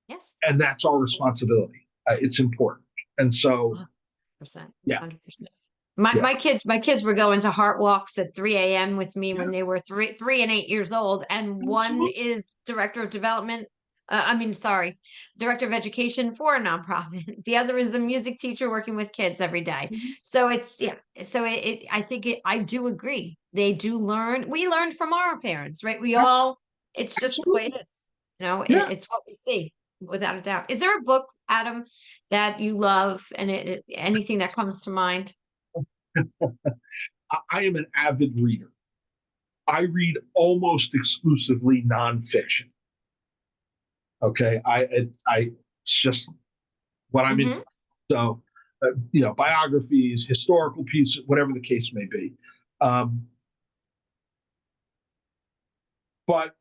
Yes. And that's our responsibility. It's important. And so, 100%, yeah. 100%. My kids were going to heart walks at 3 a.m. with me when they were 3 and 8 years old. And one is director of development. Director of education for a nonprofit. The other is a music teacher working with kids every day. So I do agree. They do learn. We learned from our parents, right? It's just the way it is. It's what we see, without a doubt. Is there a book, Adam, that you love and anything that comes to mind? I am an avid reader. I read almost exclusively nonfiction. Okay, it's just what I'm into. So, biographies, historical pieces, whatever the case may be. But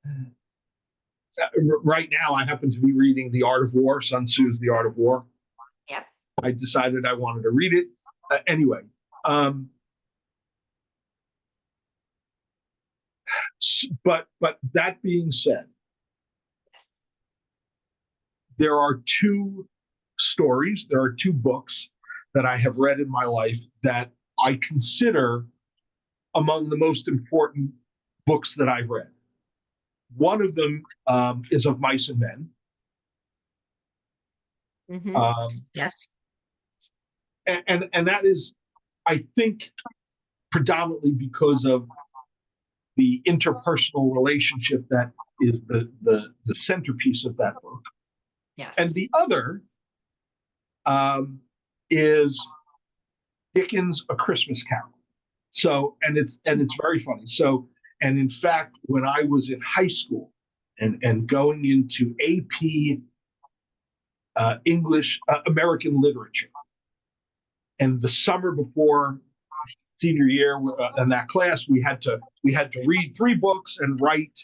right now, I happen to be reading The Art of War, Sun Tzu's The Art of War. Yep. I decided I wanted to read it. Anyway, but that being said, there are two books that I have read in my life that I consider among the most important books that I've read. One of them is Of Mice and Men. Yes. And that is, I think, predominantly because of the interpersonal relationship that is the centerpiece of that book. Yes. And the other is Dickens' A Christmas Carol. So, and it's very funny. So, and in fact, when I was in high school and going into AP English, American literature, and the summer before senior year in that class, we had to read 3 books and write,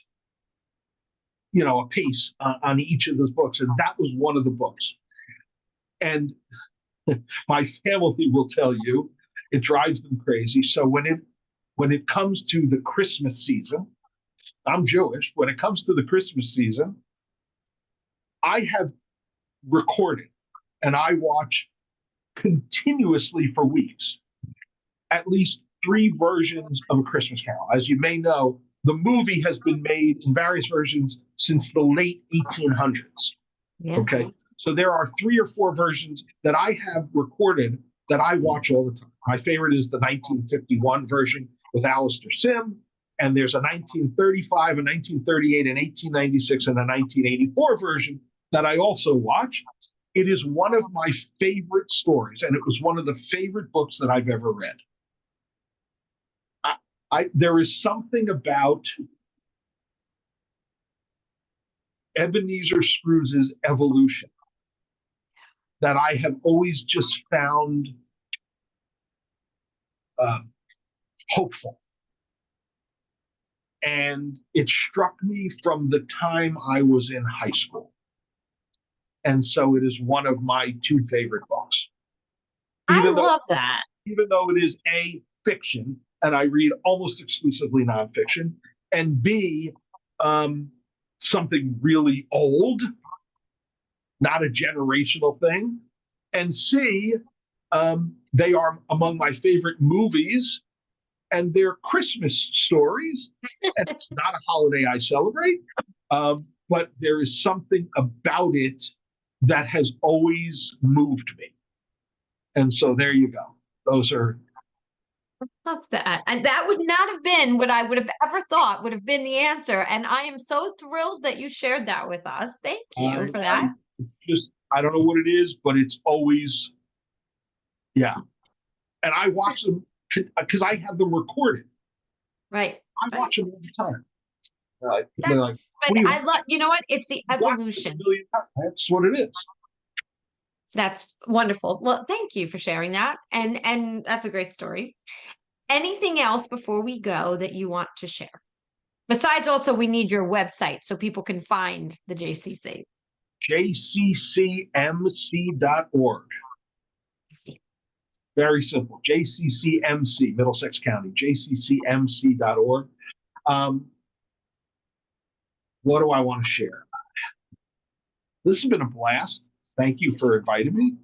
a piece on each of those books, and that was one of the books. And my family will tell you it drives them crazy. So when it comes to the Christmas season, I'm Jewish. When it comes to the Christmas season, I have recorded and I watch continuously for weeks at least 3 versions of A Christmas Carol. As you may know, The movie has been made in various versions since the late 1800s. Yeah. Okay. So there are 3 or 4 versions that I have recorded that I watch all the time. My favorite is the 1951 version with Alistair Sim. And there's a 1935, a 1938, an 1896, and a 1984 version that I also watch. It is one of my favorite stories, and it was one of the favorite books that I've ever read. There is something about Ebenezer Scrooge's evolution that I have always just found hopeful. And it struck me from the time I was in high school. And so it is one of my 2 favorite books. I love that. Even though it is A, fiction, and I read almost exclusively nonfiction, and B, something really old, not a generational thing, and C, they are among my favorite movies, and they're Christmas stories, and it's not a holiday I celebrate, but there is something about it that has always moved me. And so there you go. Those are. Love that. And that would not have been what I would have ever thought would have been the answer. And I am so thrilled that you shared that with us. Thank you for that. I don't know what it is, but it's always, yeah. And I watch them because I have them recorded. Right. I watch them all the time. But I love, you know what? It's the evolution. That's what it is. That's wonderful. Well, thank you for sharing that. And that's a great story. Anything else before we go that you want to share? Besides, also, we need your website so people can find the JCC. JCCMC.org. Very simple. JCCMC, Middlesex County, JCCMC.org. What do I want to share? This has been a blast. Thank you for inviting me.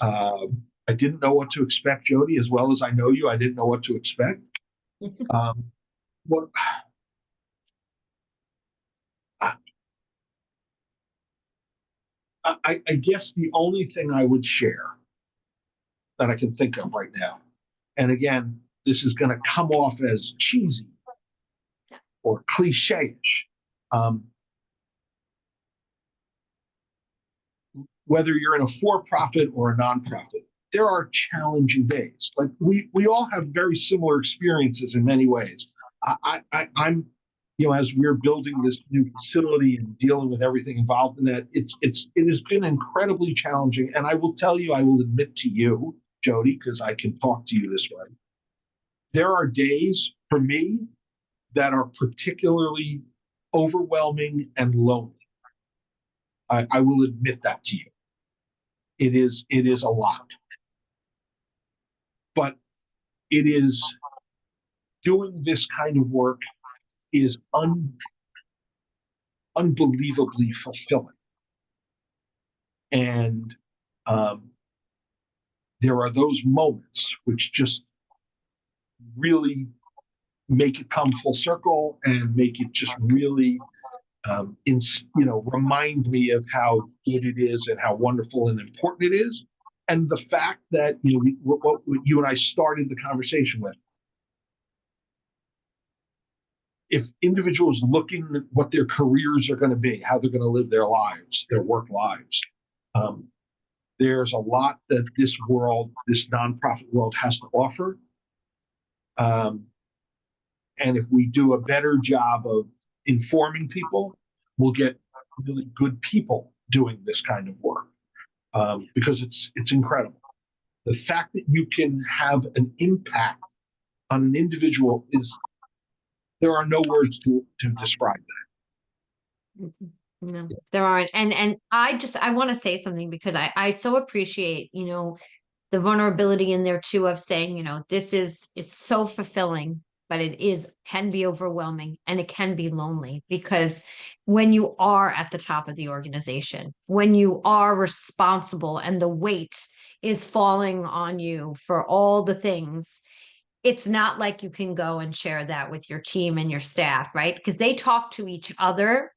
I didn't know what to expect, Jody, as well as I know you. I didn't know what to expect. I guess the only thing I would share that I can think of right now, and again, this is going to come off as cheesy or cliche-ish. Whether you're in a for-profit or a nonprofit, there are challenging days. Like we all have very similar experiences in many ways. I'm, as we're building this new facility and dealing with everything involved in that, it has been incredibly challenging. And I will tell you, I will admit to you, Jody, because I can talk to you this way. There are days for me that are particularly overwhelming and lonely. I will admit that to you. It is a lot. But it is doing this kind of work is unbelievably fulfilling. And there are those moments which just really make it come full circle and make it just really remind me of how good it is and how wonderful and important it is. And the fact that, what you and I started the conversation with, if individuals looking at what their careers are going to be, how they're going to live their lives, their work lives, there's a lot that this nonprofit world has to offer. And if we do a better job of informing people, we'll get really good people doing this kind of work, because it's incredible. The fact that you can have an impact on an individual there are no words to describe that. No, there aren't. And I want to say something because I so appreciate, the vulnerability in there too of saying, it's so fulfilling, but can be overwhelming and it can be lonely, because when you are at the top of the organization, when you are responsible and the weight is falling on you for all the things, it's not like you can go and share that with your team and your staff, right? Because they talk to each other.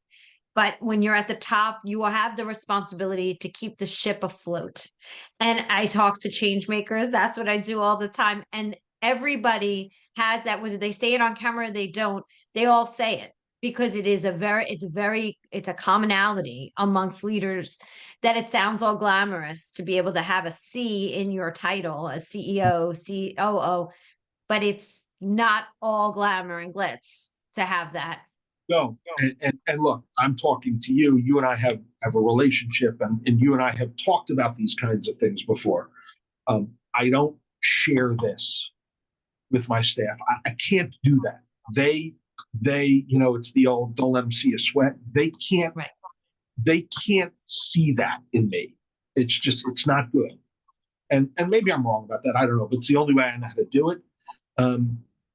But when you're at the top, you will have the responsibility to keep the ship afloat. And I talk to changemakers. That's what I do all the time. And everybody has that, whether they say it on camera or they don't, they all say it, because it is it's a commonality amongst leaders, that it sounds all glamorous to be able to have a C in your title, a CEO, COO, but it's not all glamour and glitz to have that. No, and look, I'm talking to you. You and I have a relationship, and you and I have talked about these kinds of things before. I don't share this with my staff. I can't do that. They, it's the old "don't let them see you sweat." They can't. Right. They can't see that in me. It's not good. And maybe I'm wrong about that. I don't know, but it's the only way I know how to do it.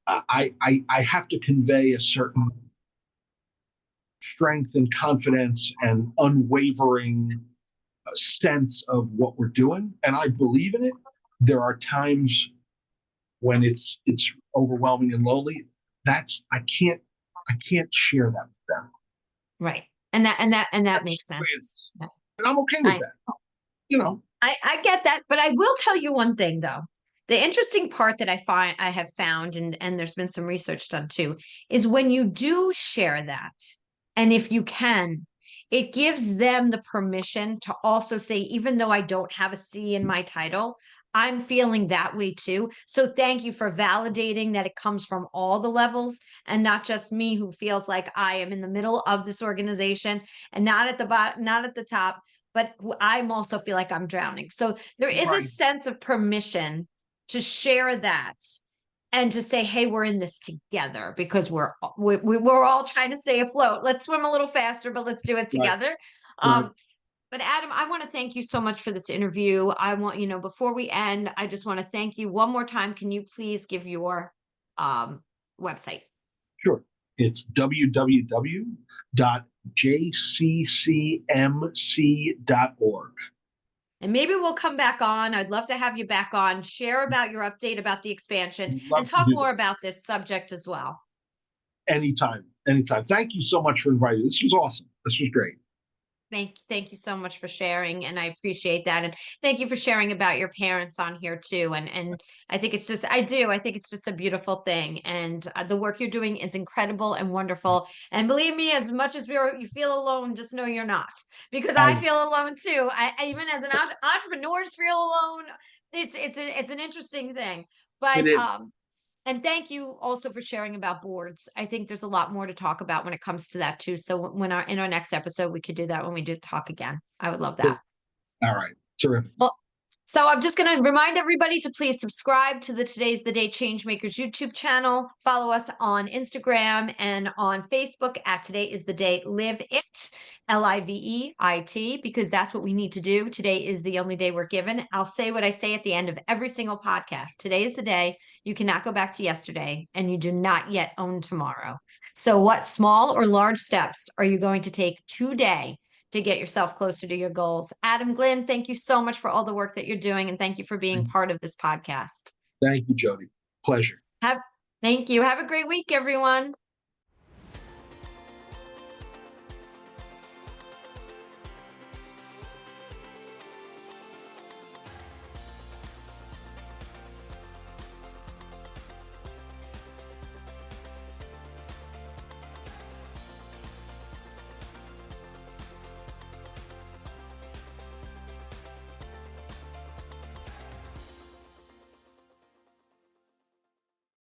I have to convey a certain strength and confidence and unwavering sense of what we're doing, and I believe in it. There are times when it's overwhelming and lonely. I can't share that with them. Right. And that makes sense. And I'm okay with that. I get that, but I will tell you one thing though. The interesting part that I have found, and there's been some research done too, is when you do share that, and if you can, it gives them the permission to also say, even though I don't have a C in my title, I'm feeling that way too. So thank you for validating that it comes from all the levels and not just me, who feels like I am in the middle of this organization and not at the bottom, not at the top, but who I'm also feel like I'm drowning. So there is a sense of permission to share that and to say, hey, we're in this together, because we're all trying to stay afloat. Let's swim a little faster, but let's do it together. Right. But Adam, I want to thank you so much for this interview. I want, before we end, I just want to thank you one more time. Can you please give your website? Sure. It's www.jccmc.org. And maybe we'll come back on. I'd love to have you back on, share about your update about the expansion, and talk more about this subject as well. Anytime. Thank you so much for inviting me. This was awesome. This was great. Thank you so much for sharing, and I appreciate that. And thank you for sharing about your parents on here too. And I think it's just, I think it's just a beautiful thing. And the work you're doing is incredible and wonderful. And believe me, as much as you feel alone, just know you're not, because I feel alone too. I even as an entrepreneurs feel alone. It's an interesting thing, but and thank you also for sharing about boards. I think there's a lot more to talk about when it comes to that too. So in our next episode, we could do that when we do talk again. I would love that. All right. Terrific. Well, so I'm just going to remind everybody to please subscribe to the Today's the Day Changemakers YouTube channel. Follow us on Instagram and on Facebook at Today is the Day Live It, LIVEIT, because that's what we need to do. Today is the only day we're given. I'll say what I say at the end of every single podcast. Today is the day. You cannot go back to yesterday, and you do not yet own tomorrow. So what small or large steps are you going to take today to get yourself closer to your goals? Adam Glinn, thank you so much for all the work that you're doing, and thank you for being part of this podcast. Thank you, Jody. Pleasure. Thank you. Have a great week, everyone.